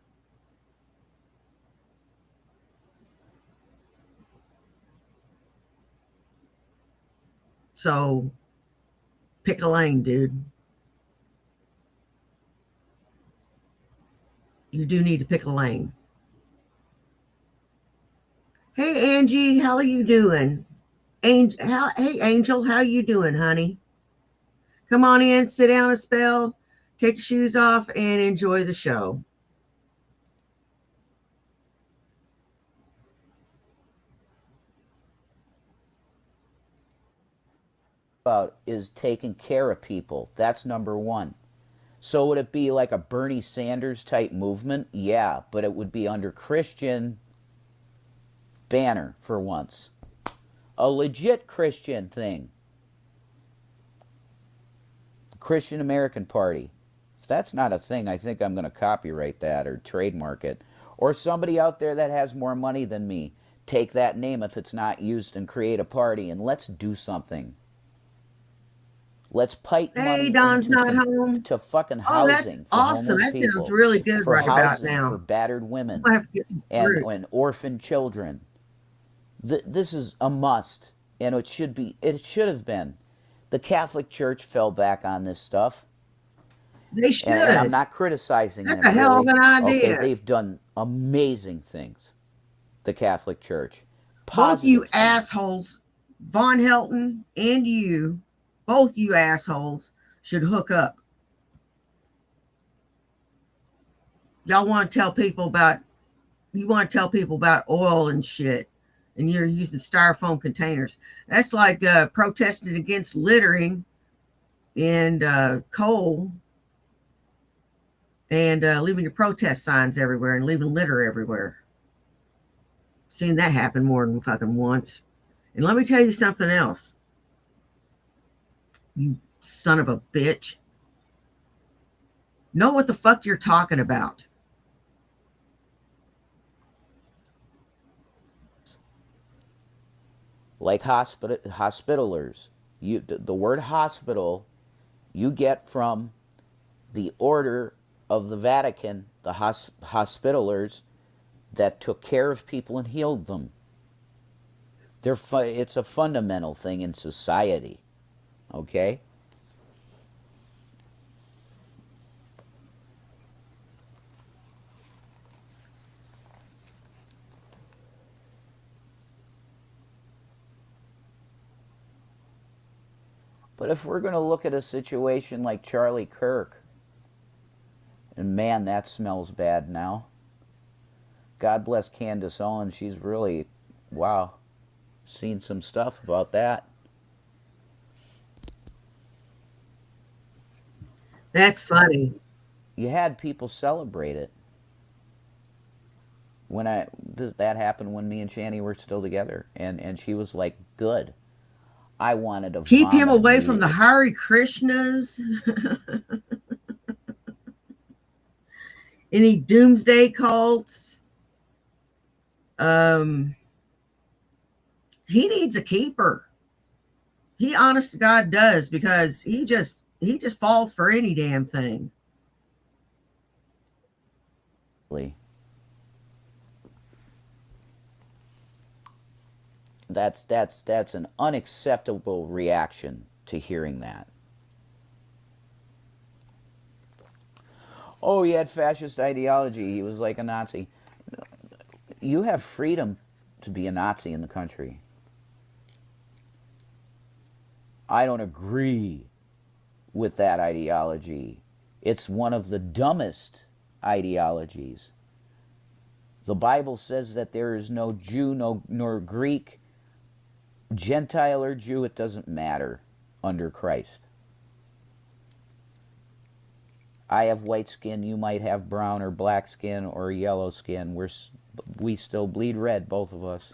So pick a lane, dude. You do need to pick a lane. Hey, Angie, how are you doing? Hey, Angel, how you doing, honey? Come on in, sit down a spell, take your shoes off, and enjoy the show. About is taking care of people. That's number one. So would it be like a Bernie Sanders type movement? Yeah, but it would be under Christian banner for once. A legit Christian thing. Christian American Party. If that's not a thing, I think I'm going to copyright that or trademark it. Or somebody out there that has more money than me, take that name if it's not used and create a party, and let's do something. Let's pipe money Don's not home. to fucking housing. That's awesome. That sounds really good for right housing, about now. For battered women and orphan children. This is a must, and it should have been. The Catholic Church fell back on this stuff. They should. And I'm not criticizing them. That's a hell of an idea. Okay, they've done amazing things. The Catholic Church. Both you assholes, vonhelton and you, both you assholes should hook up. Y'all want to tell people about oil and shit, and you're using styrofoam containers. That's like protesting against littering and coal and leaving your protest signs everywhere and leaving litter everywhere. Seen that happen more than fucking once. And let me tell you something else. son of a bitch. Know what the fuck you're talking about. Like hospitalers. The word hospital you get from the order of the Vatican, the hospitalers that took care of people and healed them. It's a fundamental thing in society. Okay? But if we're going to look at a situation like Charlie Kirk, and man, that smells bad now. God bless Candace Owens. She's really, wow, seen some stuff about that. That's funny. You had people celebrate it. That happened when me and Shanny were still together, and she was like, good. I wanted to Keep him vomit away from the immediately. Hare Krishnas. Any doomsday cults. He needs a keeper. He honest to God does, because he just falls for any damn thing. That's an unacceptable reaction to hearing that. Oh, he had fascist ideology. He was like a Nazi. You have freedom to be a Nazi in the country. I don't agree with that ideology. It's one of the dumbest ideologies. The Bible says that there is no Jew nor Greek, Gentile or Jew, it doesn't matter under Christ. I have white skin, you might have brown or black skin or yellow skin. We still bleed red, both of us.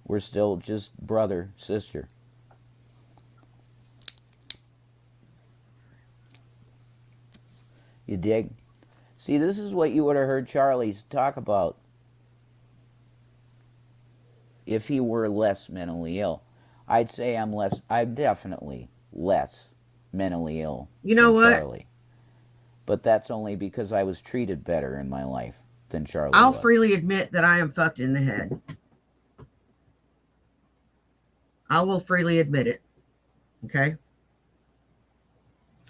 We're still just brother, sister. You dig? See, this is what you would have heard Charlie talk about if he were less mentally ill. I'd say I'm definitely less mentally ill You know than what? Charlie. But that's only because I was treated better in my life than Charlie I'll was. freely admit that I am fucked in the head. I will freely admit it. Okay?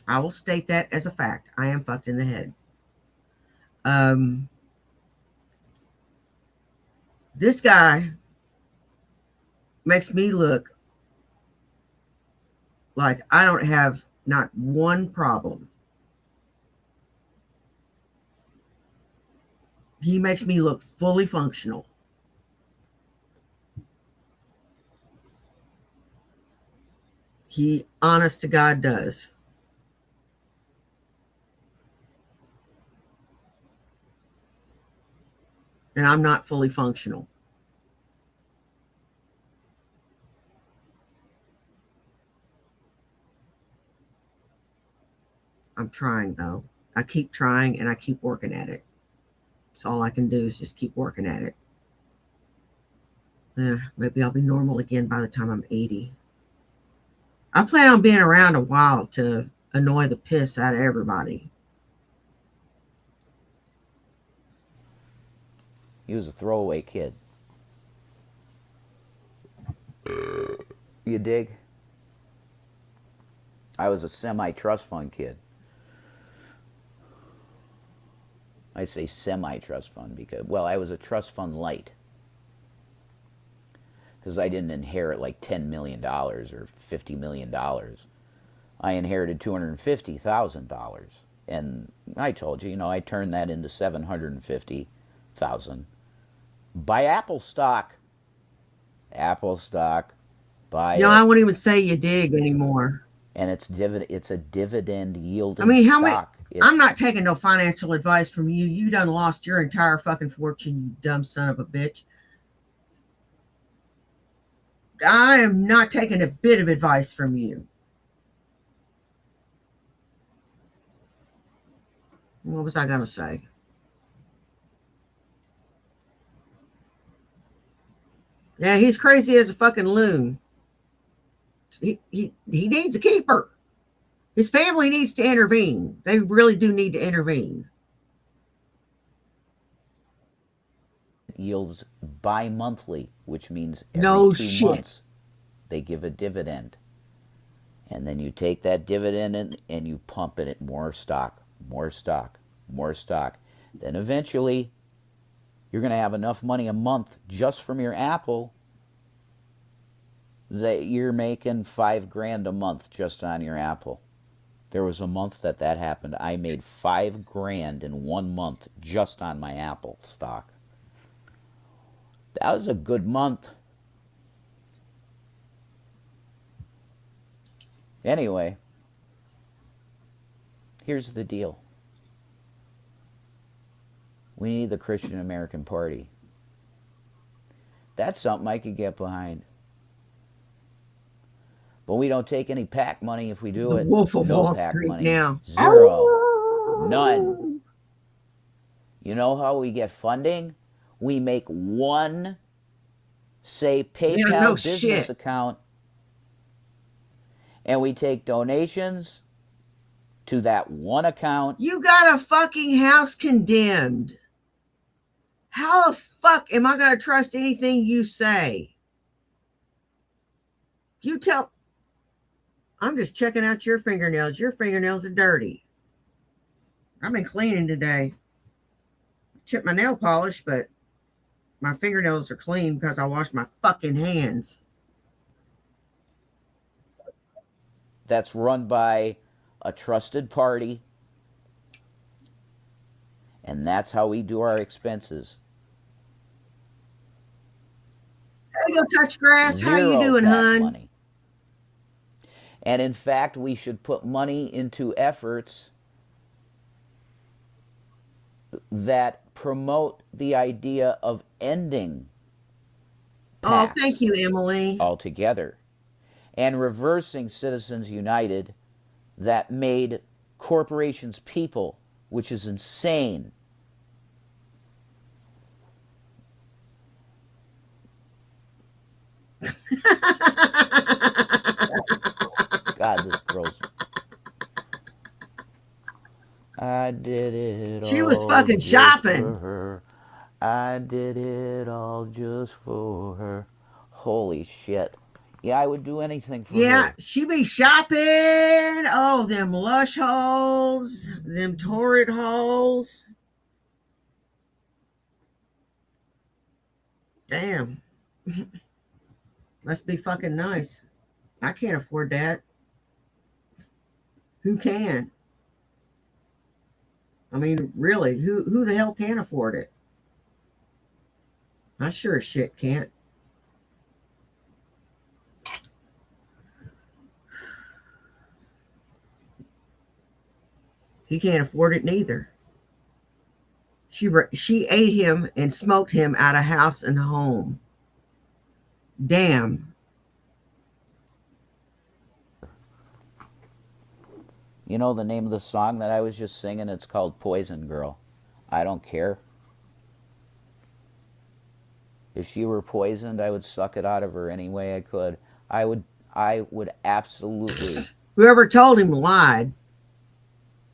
I will state that as a fact. I am fucked in the head. This guy makes me look like I don't have not one problem. He makes me look fully functional. He, honest to God, does. And I'm not fully functional. I'm trying, though. I keep trying and I keep working at it. That's all I can do is just keep working at it. Maybe I'll be normal again by the time I'm 80. I plan on being around a while to annoy the piss out of everybody. He was a throwaway kid. You dig? I was a semi-trust fund kid. I say semi-trust fund because, well, I was a trust fund light. Because I didn't inherit like $10 million or $50 million. I inherited $250,000. And I told you, I turned that into $750,000. Buy Apple stock. Apple stock. Buy it. I won't even say you dig anymore. And it's a dividend yielding stock. Stock. I'm not taking no financial advice from you. You done lost your entire fucking fortune, you dumb son of a bitch. I am not taking a bit of advice from you. What was I going to say? Yeah, he's crazy as a fucking loon. He needs a keeper. His family needs to intervene. They really do need to intervene. Yields bi-monthly, which means every No 2 months shit. they give a dividend. And then you take that dividend and you pump in it more stock, more stock, more stock. Then eventually you're going to have enough money a month just from your Apple that you're making $5,000 a month just on your Apple. There was a month that happened. I made $5,000 in 1 month just on my Apple stock. That was a good month. Anyway, here's the deal. We need the Christian American Party. That's something I could get behind. But we don't take any PAC money if we do The it. Wolf of No Wall PAC Street money. now. Zero. None. You know how we get funding? We make one, say, PayPal no business shit. account, and we take donations to that one account. You got a fucking house condemned. How the fuck am I going to trust anything you say? You tell. I'm just checking out your fingernails. Your fingernails are dirty. I've been cleaning today. Chipped my nail polish, but my fingernails are clean because I washed my fucking hands. That's run by a trusted party, and that's how we do our expenses. Hey, go touch grass. Zero How you doing, PAC hun? money. And in fact, we should put money into efforts that promote the idea of ending PACs Oh, thank you, Emily. altogether and reversing Citizens United that made corporations people, which is insane. God, this girl's. I did it She all was fucking just shopping. for her. I did it all just for her. Holy shit. Yeah, I would do anything for her. She be shopping. Oh, them lush holes, them torrid holes. Damn. Must be fucking nice. I can't afford that. Who can? I mean, really, who the hell can afford it? I sure as shit can't. He can't afford it neither. She ate him and smoked him out of house and home. Damn. You know the name of the song that I was just singing? It's called Poison Girl. I don't care. If she were poisoned, I would suck it out of her any way I could. I would absolutely. Whoever told him lied.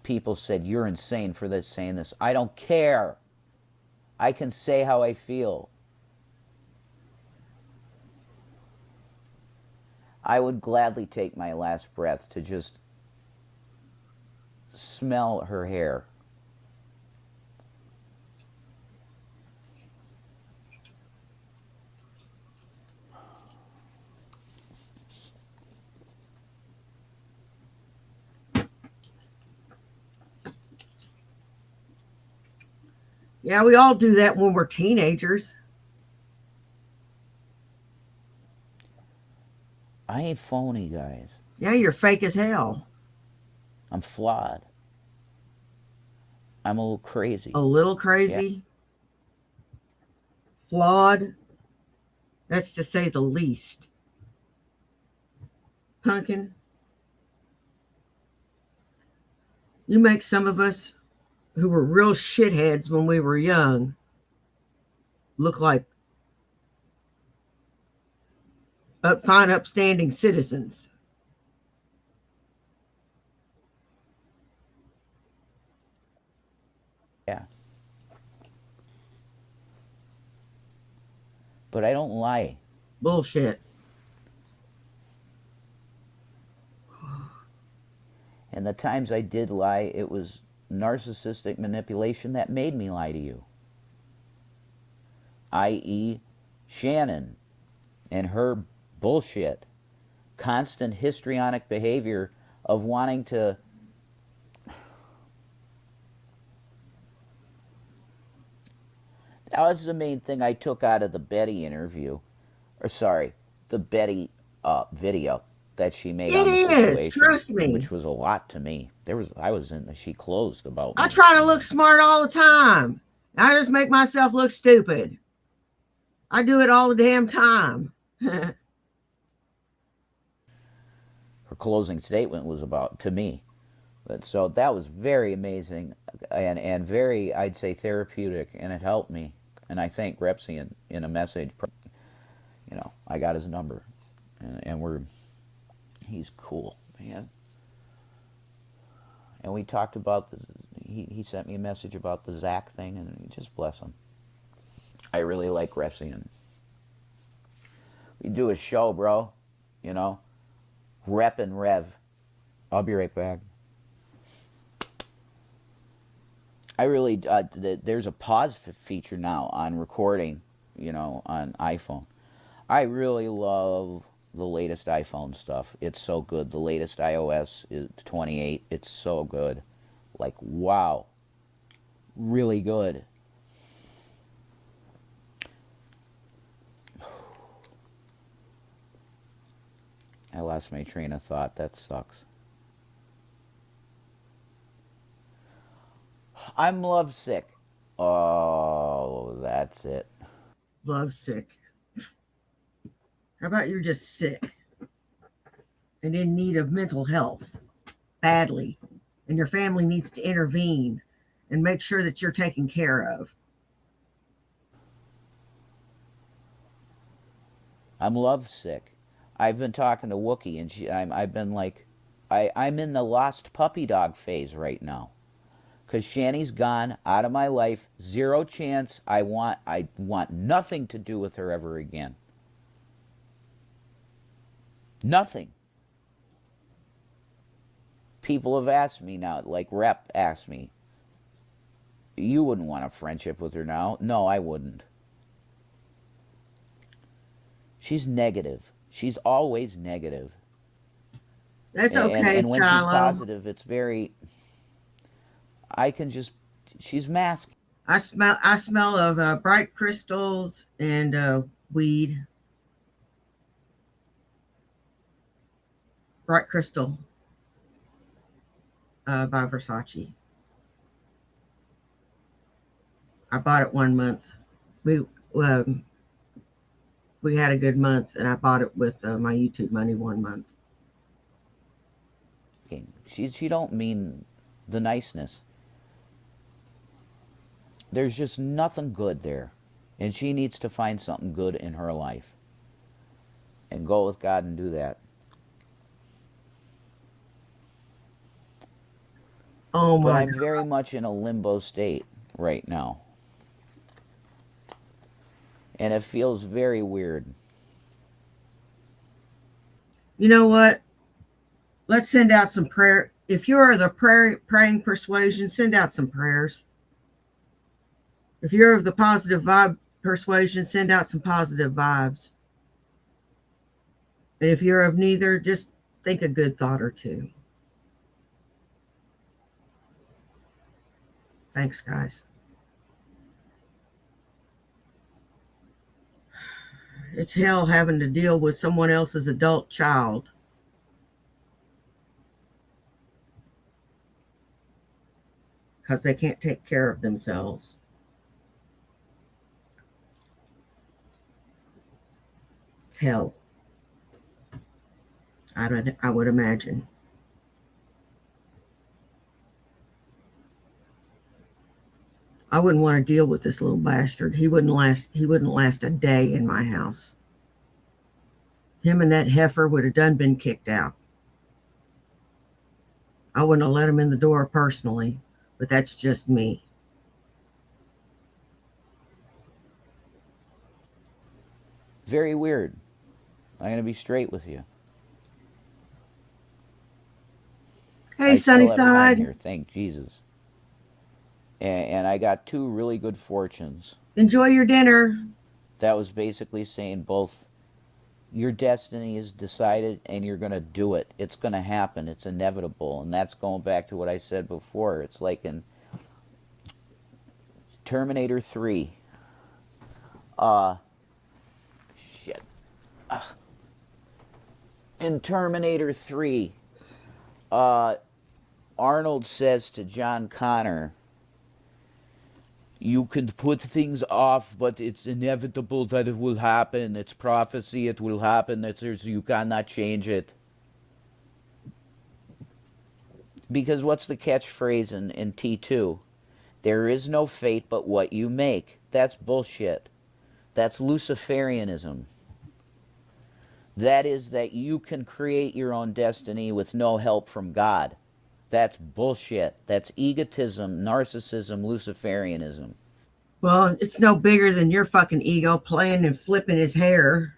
People said, "You're insane for this, saying this." I don't care. I can say how I feel. I would gladly take my last breath to just smell her hair. Yeah, we all do that when we're teenagers. I ain't phony, guys. Yeah, you're fake as hell. I'm flawed. I'm a little crazy. A little crazy. Yeah. Flawed. That's to say the least. Pumpkin. You make some of us who were real shitheads when we were young look like fine, upstanding citizens. Yeah. But I don't lie. Bullshit. And the times I did lie, it was narcissistic manipulation that made me lie to you. I.e., Shannon and her bullshit. Constant histrionic behavior of wanting to. That was the main thing I took out of the Betty interview. Or, sorry, the Betty video that she made It on the is, situation, trust me. which was a lot to me. She closed about me. I try to look smart all the time. I just make myself look stupid. I do it all the damn time. Her closing statement was about, to me. But so that was very amazing and very, I'd say, therapeutic, and it helped me. And I thank Repsy in a message. I got his number, and he's cool, man. And we talked about he sent me a message about the Zach thing, and just bless him. I really like Repsy, and we do a show, bro. Rep and Rev. I'll be right back. I really there's a pause feature now on recording, on iPhone. I really love the latest iPhone stuff. It's so good. The latest iOS is 28. It's so good. Like, wow. Really good. I lost my train of thought. That sucks. I'm lovesick. Oh, that's it. Love sick. How about you're just sick and in need of mental health badly, and your family needs to intervene and make sure that you're taken care of? I'm lovesick. I've been talking to Wookie, and I've been like, I'm in the lost puppy dog phase right now. Because Shanny's gone out of my life, zero chance. I want nothing to do with her ever again. Nothing. People have asked me now, like Rep asked me, you wouldn't want a friendship with her now. No, I wouldn't. She's negative. She's always negative. That's okay, and when Shiloh. she's positive, it's very. She's masked. I smell of bright crystals and weed. Bright crystal by Versace. I bought it 1 month. Um, we had a good month, and I bought it with my YouTube money 1 month. She don't mean the niceness. There's just nothing good there, and she needs to find something good in her life, and go with God and do that. Oh But my I'm God. very much in a limbo state right now, and it feels very weird. You know what? Let's send out some prayer. If you're the praying persuasion, send out some prayers. If you're of the positive vibe persuasion, send out some positive vibes. And if you're of neither, just think a good thought or two. Thanks, guys. It's hell having to deal with someone else's adult child. Because they can't take care of themselves. It's hell. I would imagine. I wouldn't want to deal with this little bastard. He wouldn't last a day in my house. Him and that heifer would have done been kicked out. I wouldn't have let him in the door personally, but that's just me. Very weird. I'm going to be straight with you. Hey, I still have time Sunnyside. here, thank Jesus. And I got two really good fortunes. Enjoy your dinner. That was basically saying both your destiny is decided and you're going to do it. It's going to happen. It's inevitable. And that's going back to what I said before. It's like in Terminator 3. Shit. In Terminator 3, Arnold says to John Connor, you can put things off, but it's inevitable that it will happen. It's prophecy, it will happen. You cannot change it. Because what's the catchphrase in T2? There is no fate but what you make. That's bullshit. That's Luciferianism. That is that you can create your own destiny with no help from God. That's bullshit. That's egotism, narcissism, Luciferianism. Well, it's no bigger than your fucking ego playing and flipping his hair.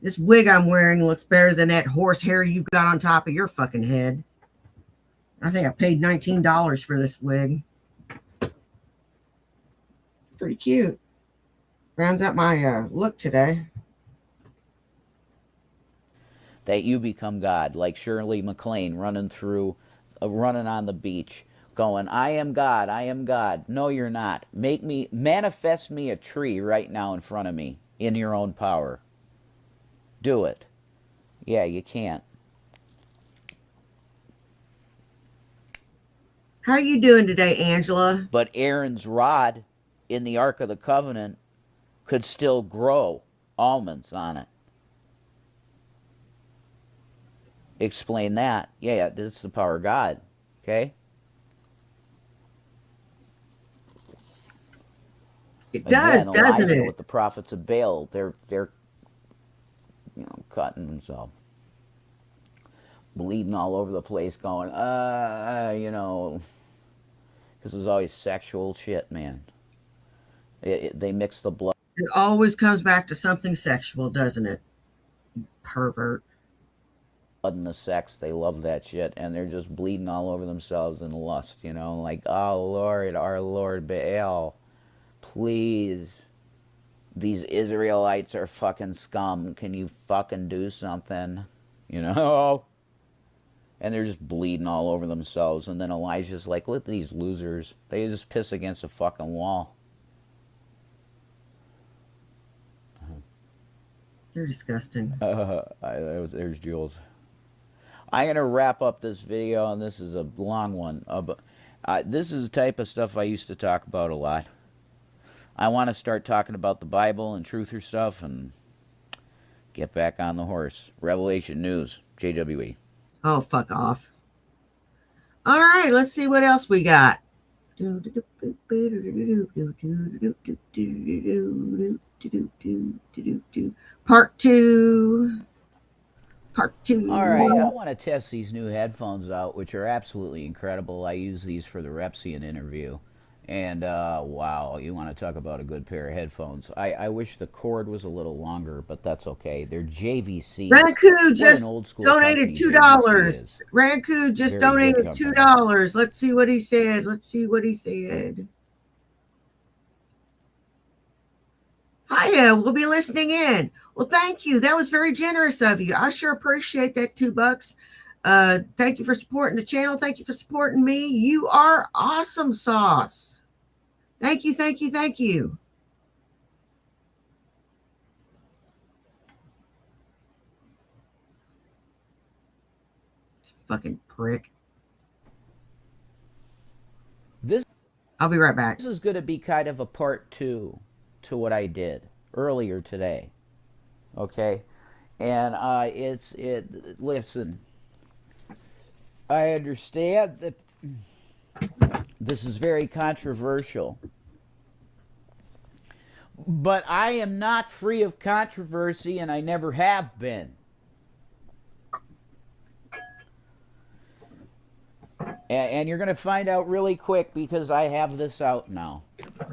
This wig I'm wearing looks better than that horse hair you got on top of your fucking head. I think I paid $19 for this wig. It's pretty cute. Rounds out my look today. That you become God, like Shirley MacLaine running on the beach, going, I am God, I am God. No, you're not. Manifest me a tree right now in front of me, in your own power. Do it. Yeah, you can't. How you doing today, Angela? But Aaron's rod in the Ark of the Covenant could still grow almonds on it. Explain that. Yeah, this is the power of God. Okay? It does, Again, doesn't Elijah it? with the prophets of Baal, they're cutting themselves, bleeding all over the place, going, because there's always sexual shit, man. They mix the blood. It always comes back to something sexual, doesn't it? Pervert. And the sex, they love that shit, and they're just bleeding all over themselves in lust, like, oh Lord, our Lord Baal, please, these Israelites are fucking scum, can you fucking do something, and they're just bleeding all over themselves, and then Elijah's like, look at these losers, they just piss against a fucking wall. You're disgusting. There's Jules. I'm going to wrap up this video, and this is a long one. This is the type of stuff I used to talk about a lot. I want to start talking about the Bible and truther stuff and get back on the horse. Revelation News, JWE. Oh, fuck off. All right, let's see what else we got. Part two. All right, I want to test these new headphones out, which are absolutely incredible. I use these for the Repsian interview. And, wow, you want to talk about a good pair of headphones. I wish the cord was a little longer, but that's okay. They're JVC. Ranku just donated $2. Ranku just donated $2. Let's see what he said. Hiya, we'll be listening in. Well, thank you. That was very generous of you. I sure appreciate that $2. Thank you for supporting the channel. Thank you for supporting me. You are awesome sauce. Thank you. Fucking prick. I'll be right back. This is going to be kind of a part 2 to what I did earlier today. Okay? And listen, I understand that This is very controversial. But I am not free of controversy, and I never have been. And you're going to find out really quick because I have this out now.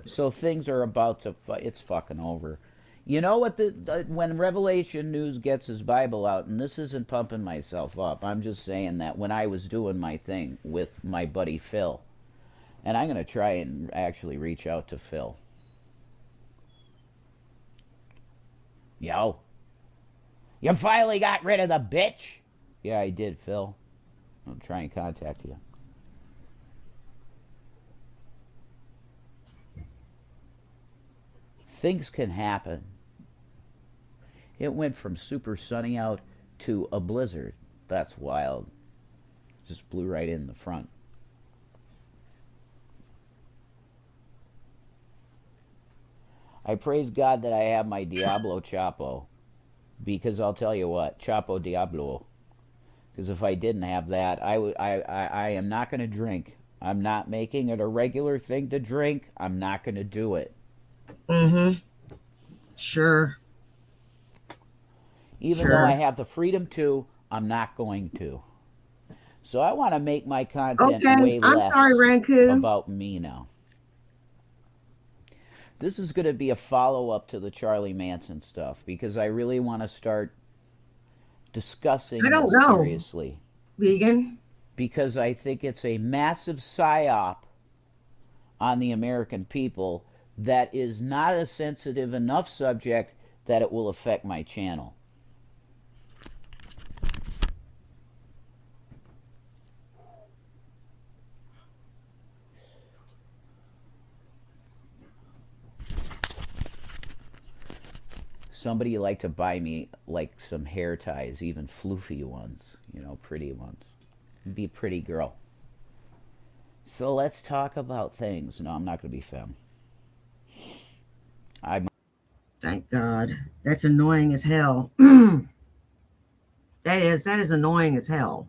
So things are about to, it's fucking over. You know what, when Revelation News gets his Bible out, and this isn't pumping myself up, I'm just saying that when I was doing my thing with my buddy Phil, and I'm going to try and actually reach out to Phil. Yo, you finally got rid of the bitch? Yeah, I did, Phil. I'll try and contact you. Things can happen. It went from super sunny out to a blizzard. That's wild. Just blew right in the front. I praise God that I have my Diablo Chapo. Because I'll tell you what, Chapo Diablo. Because if I didn't have that, I am not going to drink. I'm not making it a regular thing to drink. I'm not going to do it. Mm-hmm. Sure. Even though I have the freedom to, I'm not going to. So I want to make my content way less about me now. This is going to be a follow-up to the Charlie Manson stuff because I really want to start discussing this seriously. Vegan? Because I think it's a massive psyop on the American people that is not a sensitive enough subject that it will affect my channel. Somebody like to buy me like some hair ties, even floofy ones, you know, pretty ones. Be a pretty girl. So let's talk about things. No, I'm not going to be femme. Thank God. That's annoying as hell. That is annoying as hell.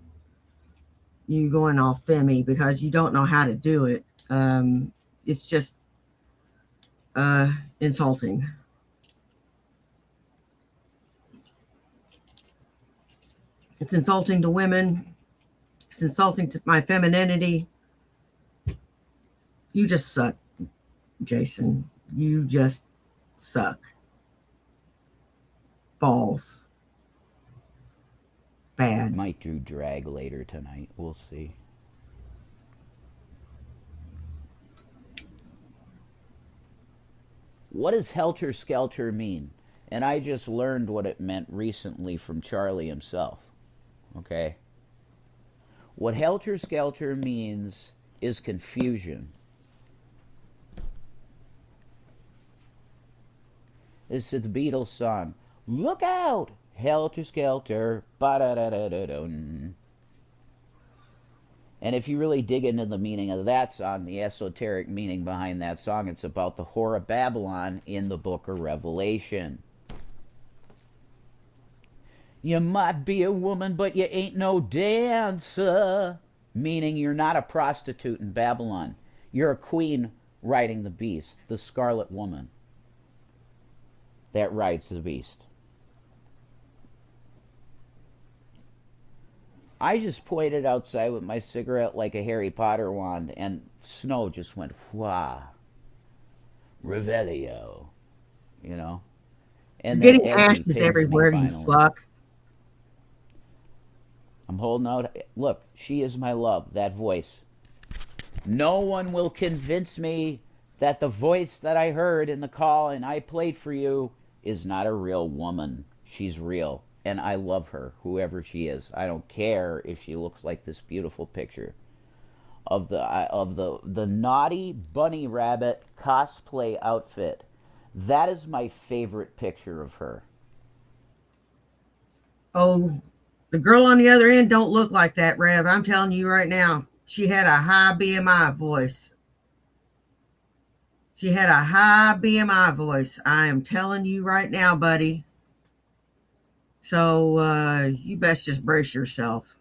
You going all femmy because you don't know how to do it. It's just insulting. It's insulting to women. It's insulting to my femininity. You just suck, Jason. You just suck. Balls. Bad. Might do drag later tonight. We'll see. What does helter skelter mean? And I just learned what it meant recently from Charlie himself. Okay? What helter skelter means is confusion. This is the Beatles song. Look out! Helter skelter. Ba-da-da-da-da-dun. And if you really dig into the meaning of that song, the esoteric meaning behind that song, it's about the whore of Babylon in the book of Revelation. You might be a woman, but you ain't no dancer. Meaning you're not a prostitute in Babylon. You're a queen riding the beast, the scarlet woman that rides the beast. I just pointed outside with my cigarette like a Harry Potter wand, and snow just went, wah. Revelio. You know? And you're getting ashes everywhere, you fuck. I'm holding out. Look, she is my love, that voice. No one will convince me that the voice that I heard in the call and I played for you is not a real woman. She's real. And I love her, whoever she is. I don't care if she looks like this beautiful picture of the naughty bunny rabbit cosplay outfit. That is my favorite picture of her. Oh, the girl on the other end don't look like that, Rev. I'm telling you right now. She had a high BMI voice. She had a high BMI voice. I am telling you right now, buddy. So you best just brace yourself.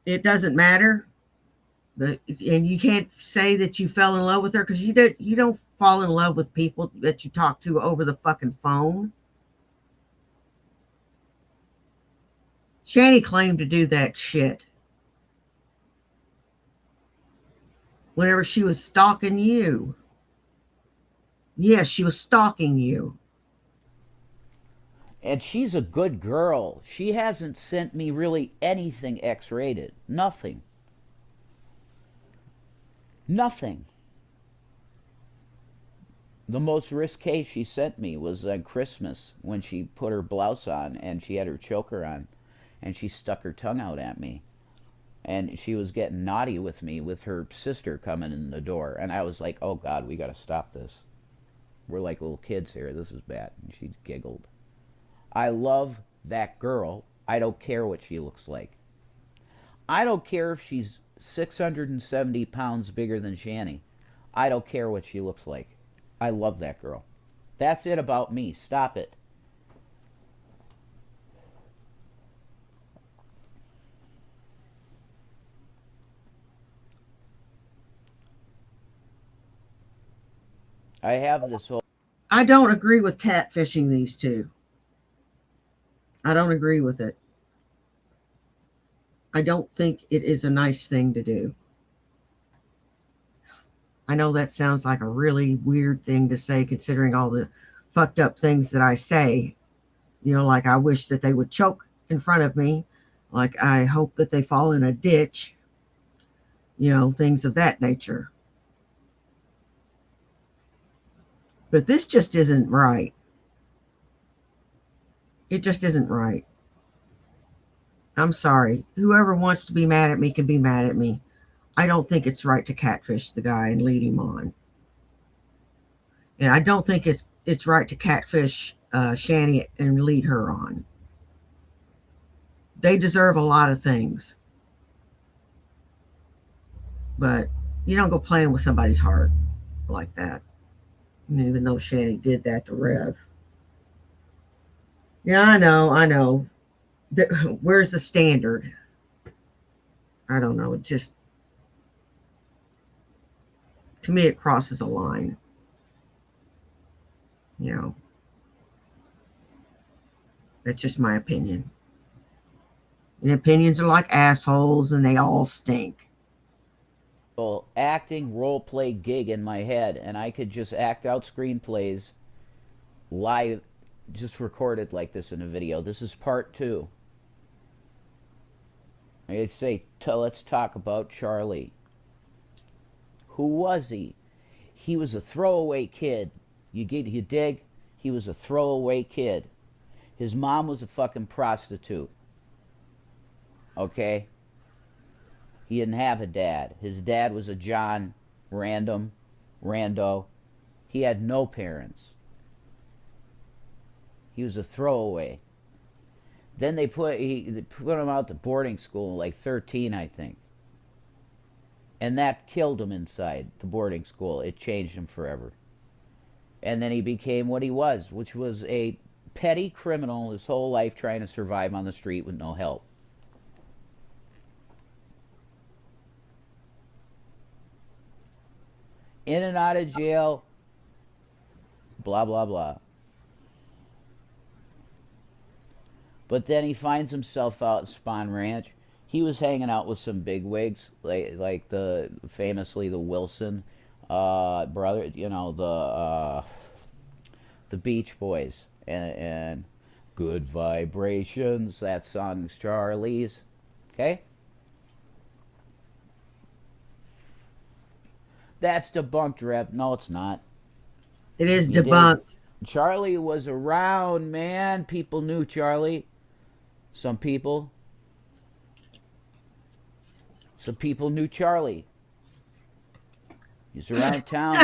It doesn't matter. And you can't say that you fell in love with her because you don't fall in love with people that you talk to over the fucking phone. Shanny claimed to do that shit whenever she was stalking you. Yes, she was stalking you. And she's a good girl. She hasn't sent me really anything X-rated. Nothing. Nothing. The most risque she sent me was on Christmas when she put her blouse on and she had her choker on and she stuck her tongue out at me. And she was getting naughty with me with her sister coming in the door. And I was like, oh God, we got to stop this. We're like little kids here. This is bad. And she giggled. I love that girl. I don't care what she looks like. I don't care if she's 670 pounds bigger than Shanny. I don't care what she looks like. I love that girl. That's it about me. Stop it. I have this whole... I don't agree with catfishing these two. I don't agree with it. I don't think it is a nice thing to do. I know that sounds like a really weird thing to say considering all the fucked up things that I say. You know, like I wish that they would choke in front of me. Like I hope that they fall in a ditch. You know, things of that nature. But this just isn't right. It just isn't right. I'm sorry. Whoever wants to be mad at me can be mad at me. I don't think it's right to catfish the guy and lead him on. And I don't think it's right to catfish Shanny and lead her on. They deserve a lot of things. But you don't go playing with somebody's heart like that. Even though Shanny did that to Rev. Yeah, I know. Where's the standard? I don't know. It just, to me, it crosses a line. You know, that's just my opinion. And opinions are like assholes and they all stink. acting role play gig in my head, and I could just act out screenplays live, just recorded like this in a video. This is part 2. I say, let's talk about Charlie. Who was he? He was a throwaway kid. You dig? He was a throwaway kid. His mom was a fucking prostitute. Okay? He didn't have a dad. His dad was a John Rando. He had no parents. He was a throwaway. Then they put him out to boarding school, like 13, I think. And that killed him inside the boarding school. It changed him forever. And then he became what he was, which was a petty criminal his whole life trying to survive on the street with no help. In and out of jail, blah, blah, blah. But then he finds himself out in Spawn Ranch. He was hanging out with some bigwigs, like famously the Wilson brother, you know, the Beach Boys and Good Vibrations. That song's Charlie's. Okay. That's debunked, Rev. No, it's not. It is debunked. Charlie was around, man. People knew Charlie. Some people knew Charlie. He's around town.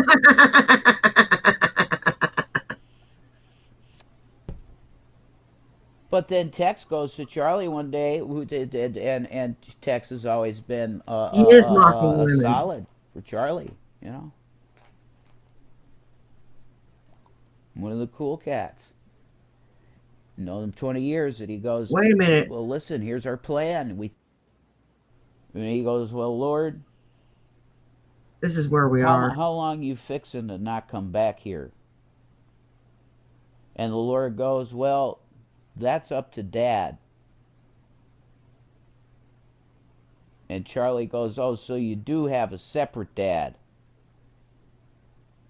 But then Tex goes to Charlie one day, and Tex has always been a solid for Charlie, you know. One of the cool cats. Know them 20 years, and he goes, wait a minute. Well, listen, here's our plan. And he goes, well, Lord, This is where we are. how long you fixing to not come back here? And the Lord goes, well, that's up to Dad. And Charlie goes, oh, so you do have a separate dad.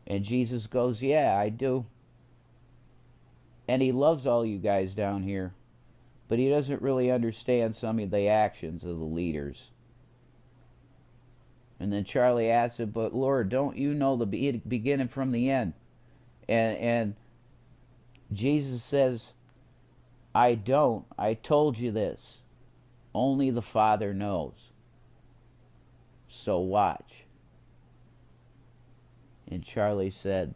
And Jesus goes, yeah, I do. And he loves all you guys down here. But he doesn't really understand some of the actions of the leaders. And then Charlie asks him, but Lord, don't you know the beginning from the end? And Jesus says, I don't. I told you this. Only the Father knows. So watch. And Charlie said,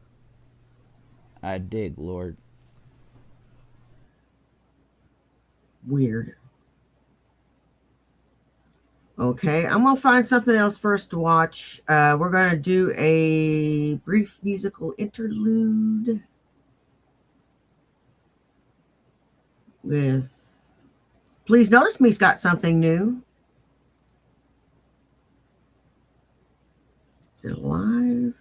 I dig, Lord. Weird. Okay, I'm going to find something else first to watch. We're going to do a brief musical interlude with Please Notice Me's got something new. Is it live?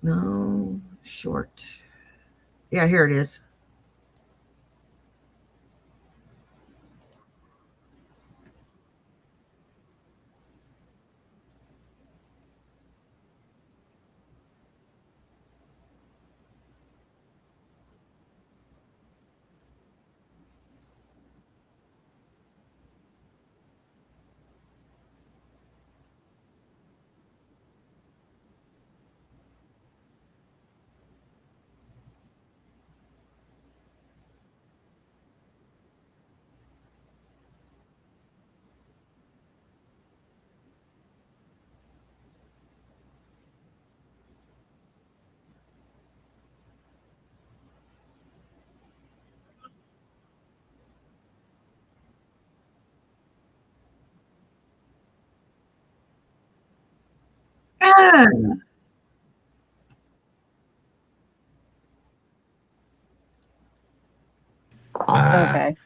No, short. Yeah, here it is. Ah, Okay.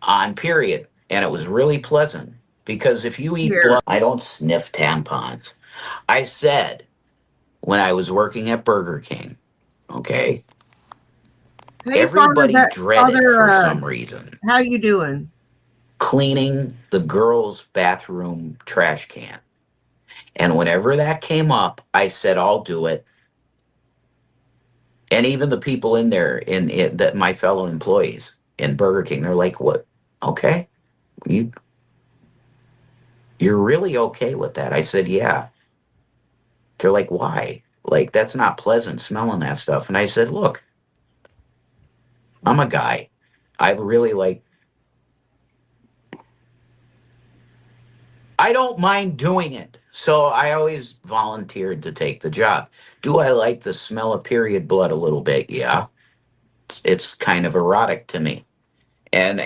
On period. And it was really pleasant because if you eat here. blood, I don't sniff tampons. I said when I was working at Burger King, okay, Hey, everybody Father, dreaded for some reason how you doing? cleaning the girls' bathroom trash can. And whenever that came up, I said, I'll do it. And even the people in there, in that my fellow employees in Burger King, they're like, "What? Okay, you're really okay with that?" I said, "Yeah." They're like, "Why? Like that's not pleasant smelling that stuff." And I said, "Look, I'm a guy. I've really like I don't mind doing it. So I always volunteered to take the job. Do I like the smell of period blood a little bit? Yeah. It's kind of erotic to me. And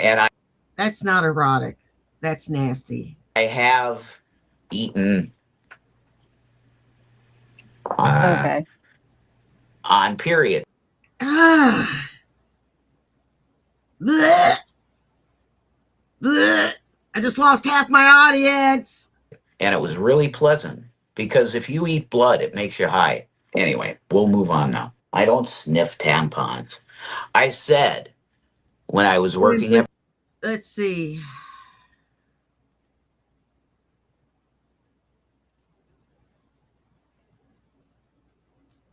That's not erotic. That's nasty. I have eaten Okay. on period. Ah. Blech. Blech. I just lost half my audience. And it was really pleasant because if you eat blood, it makes you high. Anyway, we'll move on now. I don't sniff tampons. I said when I was working at. Let's see.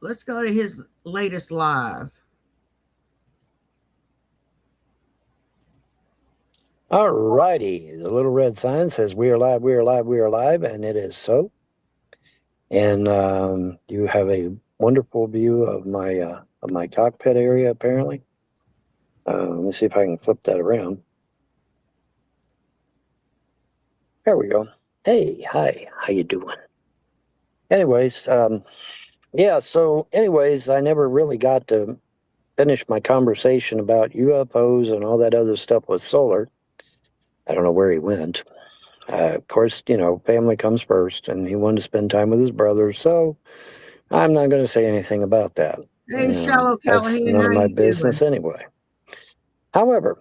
Let's go to his latest live. All righty. The little red sign says we are live, we are live, we are live, and it is so. And you have a wonderful view of my cockpit area, apparently. Let me see if I can flip that around. There we go. Hey, hi, how you doing? Anyways, yeah, so anyways, I never really got to finish my conversation about UFOs and all that other stuff with solar. I don't know where he went. Of course, family comes first, and he wanted to spend time with his brother, so I'm not going to say anything about that. Hey, Shallow That's Callahan, none how of my you business doing? anyway. However,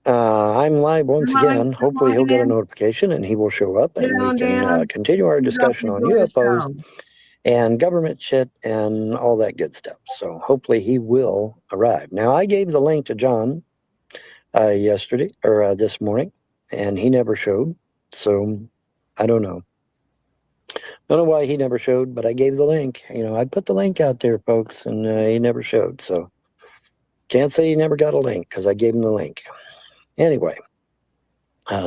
I'm live once Come on, again. come Hopefully he'll on get a in. notification and he will show up Sit and we on can down. continue our Sit up, discussion on enjoy the UFOs show. and government shit and all that good stuff. So hopefully he will arrive. Now, I gave the link to John yesterday or this morning, and he never showed. So I don't know. Don't know why he never showed, but I gave the link. You know, I put the link out there, folks, and he never showed. So can't say he never got a link because I gave him the link. Anyway,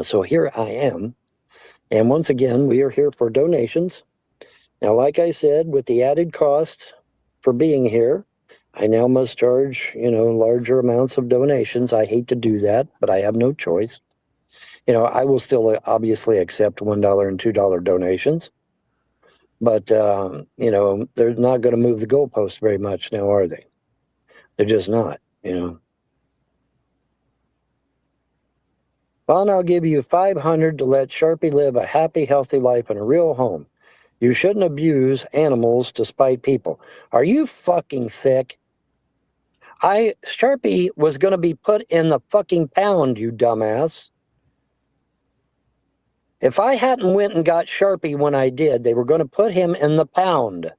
so here I am. And once again, we are here for donations. Now, like I said, with the added cost for being here, I now must charge, larger amounts of donations. I hate to do that, but I have no choice. I will still obviously accept $1 and $2 donations. But, they're not going to move the goalpost very much now, are they? They're just not, Well, I'll give you 500 to let Sharpie live a happy, healthy life in a real home. You shouldn't abuse animals to spite people. Are you fucking sick? Sharpie was going to be put in the fucking pound, you dumbass. If I hadn't went and got Sharpie when I did, they were going to put him in the pound.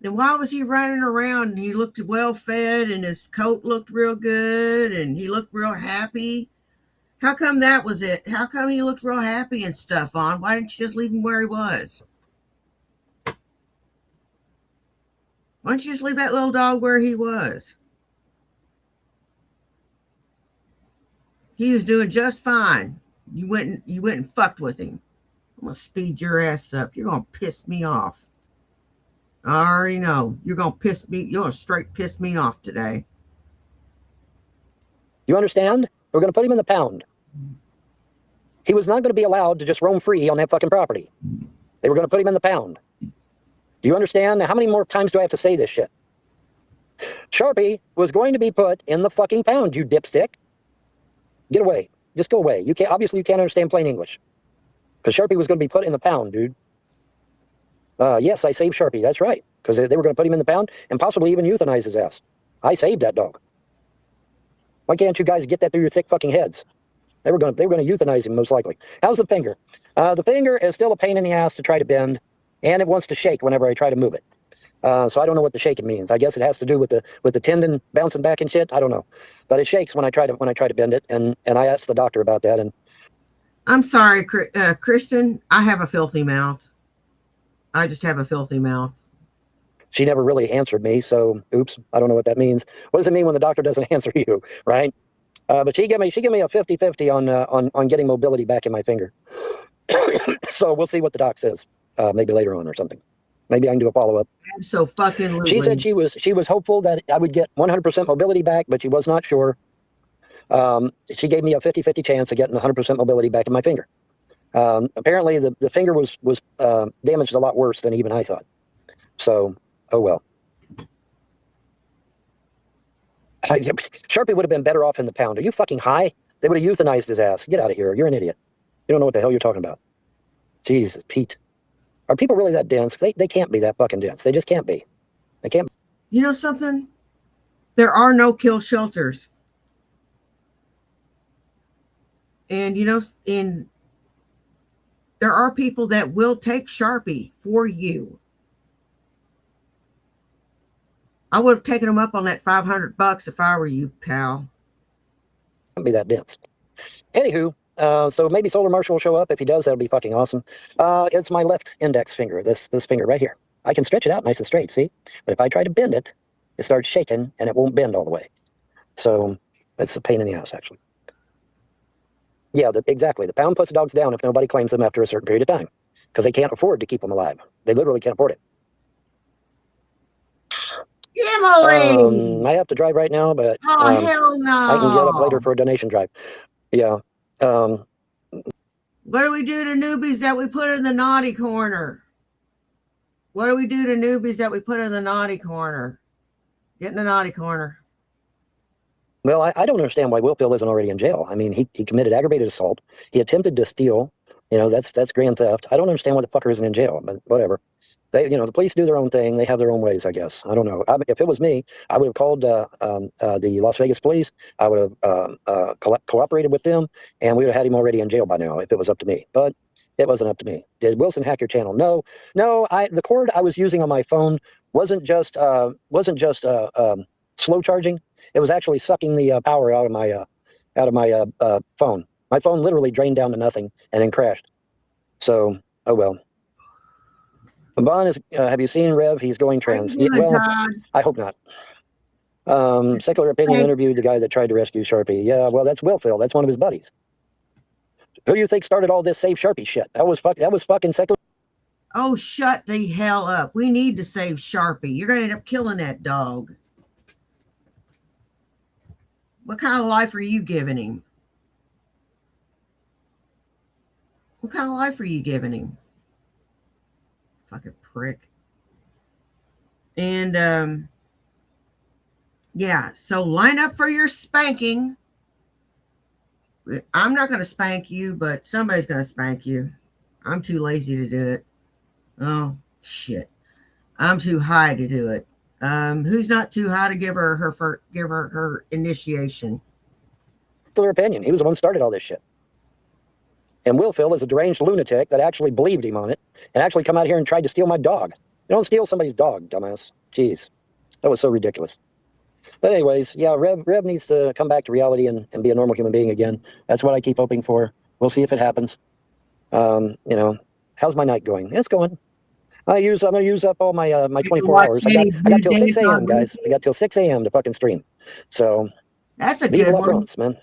Then why was he running around? He looked well fed and his coat looked real good and he looked real happy. How come that was it? How come he looked real happy and stuff on? Why didn't you just leave him where he was? Why don't you just leave that little dog where he was? He was doing just fine. You went and fucked with him. I'm gonna speed your ass up. You're gonna piss me off. I already know. You're gonna straight piss me off today. You understand? We're going to put him in the pound. He was not going to be allowed to just roam free on that fucking property. They were going to put him in the pound. Do you understand? Now, how many more times do I have to say this shit? Sharpie was going to be put in the fucking pound, you dipstick. Get away. Just go away. Obviously you can't understand plain English. Because Sharpie was going to be put in the pound, dude. Yes, I saved Sharpie. That's right. Because they were going to put him in the pound and possibly even euthanize his ass. I saved that dog. Why can't you guys get that through your thick fucking heads? They were going to euthanize him, most likely. How's the finger? The finger is still a pain in the ass to try to bend, and it wants to shake whenever I try to move it. So I don't know what the shaking means. I guess it has to do with the tendon bouncing back and shit. I don't know, but it shakes when I try to bend it, and I asked the doctor about that. And I'm sorry, Kristen. I have a filthy mouth. I just have a filthy mouth. She never really answered me, so oops, I don't know what that means. What does it mean when the doctor doesn't answer you, right? But she gave me a 50-50 on getting mobility back in my finger. So we'll see what the doc says, maybe later on or something. Maybe I can do a follow-up. Abso-fucking-lutely. She said she was hopeful that I would get 100% mobility back, but she was not sure. She gave me a 50-50 chance of getting 100% mobility back in my finger. Apparently, the finger was damaged a lot worse than even I thought. So, oh well. Sharpie would have been better off in the pound. Are you fucking high? They would have euthanized his ass. Get out of here. You're an idiot. You don't know what the hell you're talking about. Jesus, Pete. Are people really that dense? They can't be that fucking dense. They just can't be. They can't. You know something? There are no kill shelters. And there are people that will take Sharpie for you. I would have taken them up on that $500 if I were you, pal. Can't be that dense. Anywho, so maybe Solar Marshal will show up. If he does, that'll be fucking awesome. It's my left index finger, this finger right here. I can stretch it out nice and straight, see? But if I try to bend it, it starts shaking and it won't bend all the way. So that's a pain in the ass, actually. Yeah, exactly. The pound puts dogs down if nobody claims them after a certain period of time because they can't afford to keep them alive. They literally can't afford it. Emily! I have to drive right now, but hell no! I can get up later for a donation drive. Yeah. What do we do to newbies that we put in the naughty corner? What do we do to newbies that we put in the naughty corner? Get in the naughty corner. Well, I don't understand why Will Phil isn't already in jail. I mean, he committed aggravated assault. He attempted to steal You know, that's grand theft. I don't understand why the fucker isn't in jail, but whatever. They, you know, the police do their own thing. They have their own ways, I guess. I don't know. If it was me, I would have called the Las Vegas police. I would have cooperated with them, and we would have had him already in jail by now if it was up to me. But it wasn't up to me. Did Wilson hack your channel? No, no. The cord I was using on my phone wasn't just slow charging. It was actually sucking the power out of my phone. My phone literally drained down to nothing and then crashed. So, oh well. Bon is, have you seen Rev? He's going trans. How you doing, Todd? I hope not. Secular Opinion interviewed the guy that tried to rescue Sharpie. Yeah, well, that's Will Phil. That's one of his buddies. Who do you think started all this Save Sharpie shit? That was fucking Secular. Oh, shut the hell up. We need to save Sharpie. You're going to end up killing that dog. What kind of life are you giving him? What kind of life are you giving him? Fucking prick. And yeah, so line up for your spanking. I'm not going to spank you, but somebody's going to spank you. I'm too lazy to do it. Oh shit, I'm too high to do it. Who's not too high to give her her initiation? Secular Opinion. He was the one who started all this shit. And Will Phil is a deranged lunatic that actually believed him on it and actually come out here and tried to steal my dog. You don't steal somebody's dog, dumbass. Jeez. That was so ridiculous. But anyways, yeah, Rev needs to come back to reality and be a normal human being again. That's what I keep hoping for. We'll see if it happens. You know, how's my night going? It's going. I'm going to use up all my my 24 hours. I got till 6 a.m., guys. I got till 6 a.m. to fucking stream. So that's a good one. France, man.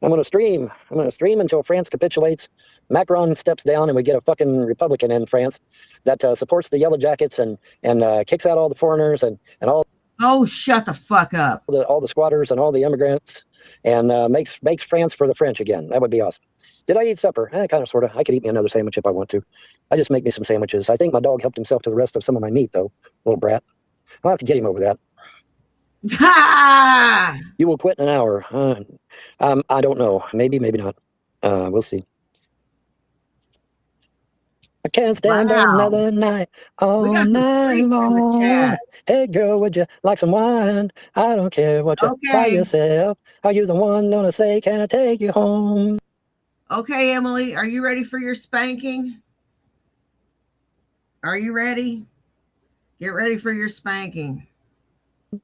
I'm going to stream. I'm going to stream until France capitulates. Macron steps down and we get a fucking Republican in France that supports the Yellow Jackets and kicks out all the foreigners and all. Oh, shut the fuck up. All the squatters and all the immigrants and makes France for the French again. That would be awesome. Did I eat supper? Kind of, sort of. I could eat me another sandwich if I want to. I just make me some sandwiches. I think my dog helped himself to the rest of some of my meat, though. Little brat. I'll have to get him over that. You will quit in an hour. I don't know. Maybe, maybe not. We'll see. I can't stand another night all night long. Hey girl, would you like some wine? I don't care what you buy yourself. Are you the one gonna say, can I take you home? Okay, Emily, are you ready for your spanking? Are you ready? Get ready for your spanking. I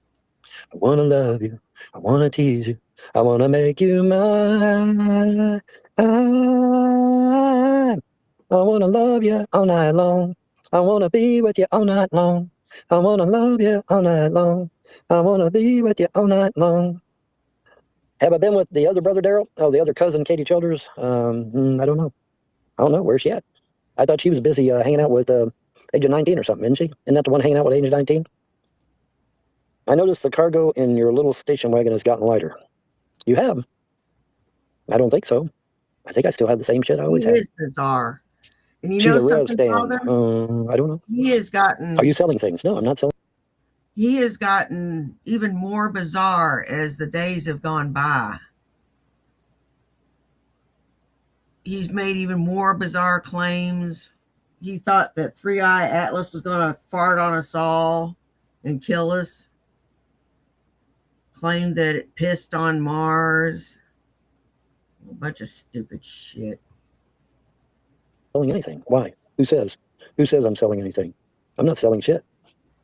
want to love you. I want to tease you. I want to make you mine. I want to love you all night long. I want to be with you all night long. I want to love you all night long. I want to be with you all night long. Have I been with the other brother, Daryl? Oh, the other cousin, Katie Childers? I don't know. I don't know. Where's she at? I thought she was busy hanging out with age of 19 or something, isn't she? Isn't that the one hanging out with age of 19? I noticed the cargo in your little station wagon has gotten lighter. You have? I don't think so. I think I still have the same shit I always have. It is bizarre. And you She's know a Rev something, stand. Father? I don't know. He has gotten... Are you selling things? No, I'm not selling. He has gotten even more bizarre as the days have gone by. He's made even more bizarre claims. He thought that 3-Eye Atlas was going to fart on us all and kill us. Claimed that it pissed on Mars. A bunch of stupid shit. Selling anything. Why? Who says? Who says I'm selling anything? I'm not selling shit.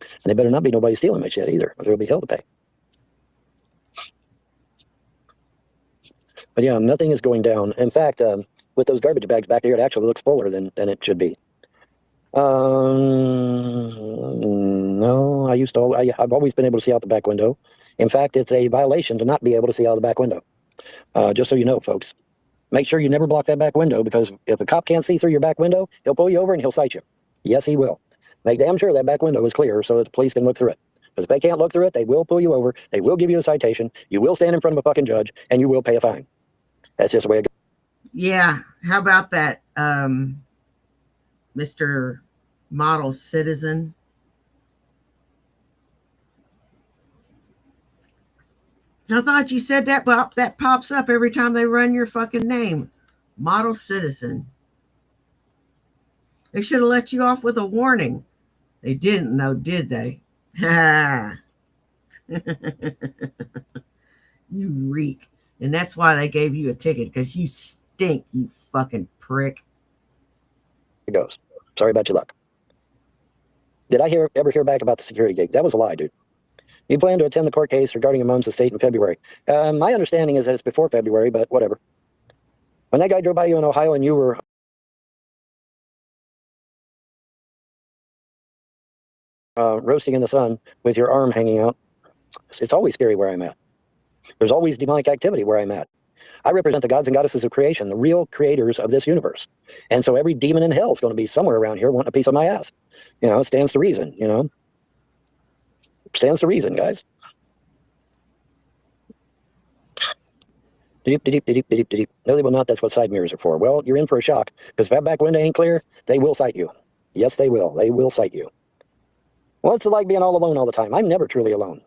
And there better not be nobody stealing my shit either, or there'll be hell to pay. But yeah, nothing is going down. In fact, with those garbage bags back there, it actually looks fuller than it should be. No, I've always been able to see out the back window. In fact, it's a violation to not be able to see out the back window. Just so you know, folks. Make sure you never block that back window, because if a cop can't see through your back window, he'll pull you over and he'll cite you. Yes, he will. Make damn sure that back window is clear so that the police can look through it. Because if they can't look through it, they will pull you over. They will give you a citation. You will stand in front of a fucking judge, and you will pay a fine. That's just the way it goes. Yeah. How about that, Mr. Model Citizen? I thought you said that, but that pops up every time they run your fucking name. Model Citizen. They should have let you off with a warning. They didn't, though, did they? Ha! You reek. And that's why they gave you a ticket, because you stink, you fucking prick. It goes. Sorry about your luck. Did I ever hear back about the security gig? That was a lie, dude. You plan to attend the court case regarding your mom's estate in February. My understanding is that it's before February, but whatever. When that guy drove by you in Ohio and you were roasting in the sun with your arm hanging out, it's always scary where I'm at. There's always demonic activity where I'm at. I represent the gods and goddesses of creation, the real creators of this universe. And so every demon in hell is going to be somewhere around here wanting a piece of my ass. You know, it stands to reason, you know. Stands to reason, guys. No, they will not. That's what side mirrors are for. Well, you're in for a shock, because if that back window ain't clear, they will sight you. Yes, they will. They will sight you. What's it like being all alone all the time? I'm never truly alone.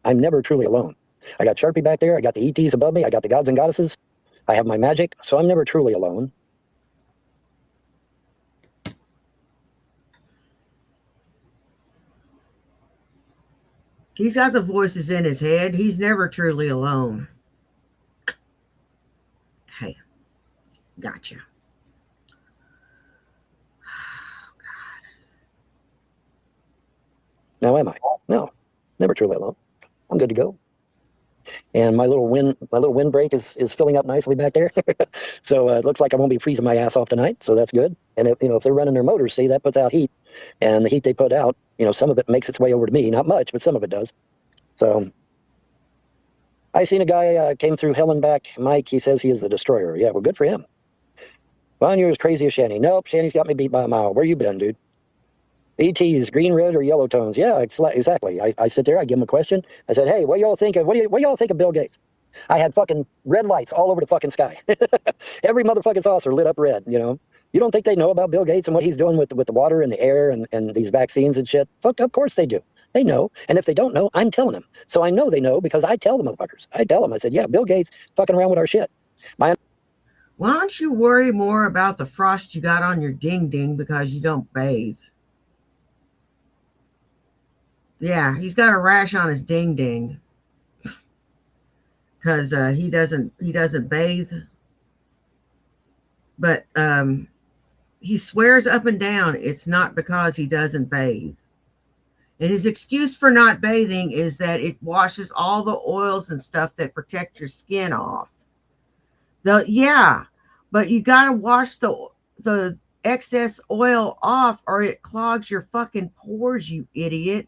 I'm never truly alone. I got Sharpie back there. I got the ETs above me. I got the gods and goddesses. I have my magic, so I'm never truly alone. He's got the voices in his head. He's never truly alone. Hey, gotcha. Oh, God. Now am I? No, never truly alone. I'm good to go. And my little windbreak is filling up nicely back there. So it looks like I won't be freezing my ass off tonight. So that's good. And if they're running their motors, see, that puts out heat, and the heat they put out, some of it makes its way over to me. Not much, but some of it does. So I seen a guy came through hell and back. Mike, he says he is the destroyer. Yeah, well, good for him. Well, you're as crazy as Shanny. Nope, Shanny's got me beat by a mile. Where you been, dude? ETs, green, red, or yellow tones? Yeah, exactly. I sit there, I give him a question. I said, hey, what y'all think of Bill Gates? I had fucking red lights all over the fucking sky. Every motherfucking saucer lit up red, You don't think they know about Bill Gates and what he's doing with the water and the air and these vaccines and shit? Fuck, of course they do. They know. And if they don't know, I'm telling them. So I know they know because I tell the motherfuckers. I tell them. I said, yeah, Bill Gates fucking around with our shit. Why don't you worry more about the frost you got on your ding-ding because you don't bathe? Yeah, he's got a rash on his ding-ding because he doesn't bathe. But he swears up and down it's not because he doesn't bathe. And his excuse for not bathing is that it washes all the oils and stuff that protect your skin off. Yeah, but you got to wash the excess oil off or it clogs your fucking pores, you idiot.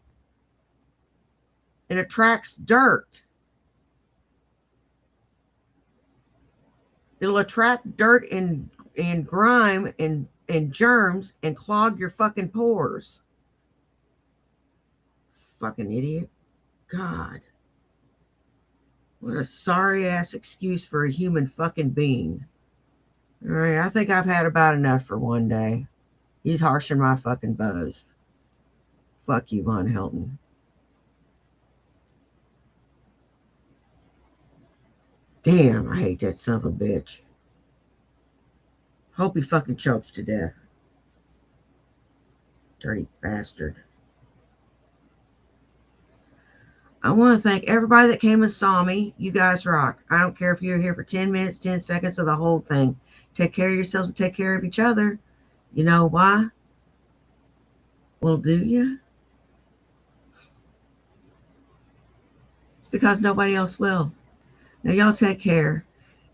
It attracts dirt. It'll attract dirt and grime and germs and clog your fucking pores. Fucking idiot. God. What a sorry ass excuse for a human fucking being. All right, I think I've had about enough for one day. He's harshing my fucking buzz. Fuck you, vonhelton. Damn, I hate that son of a bitch. Hope he fucking chokes to death. Dirty bastard. I want to thank everybody that came and saw me. You guys rock. I don't care if you're here for 10 minutes, 10 seconds, or the whole thing. Take care of yourselves and take care of each other. You know why? Well, do you? It's because nobody else will. Now, y'all take care,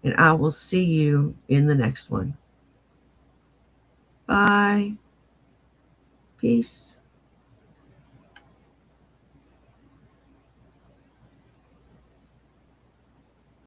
and I will see you in the next one. Bye. Peace.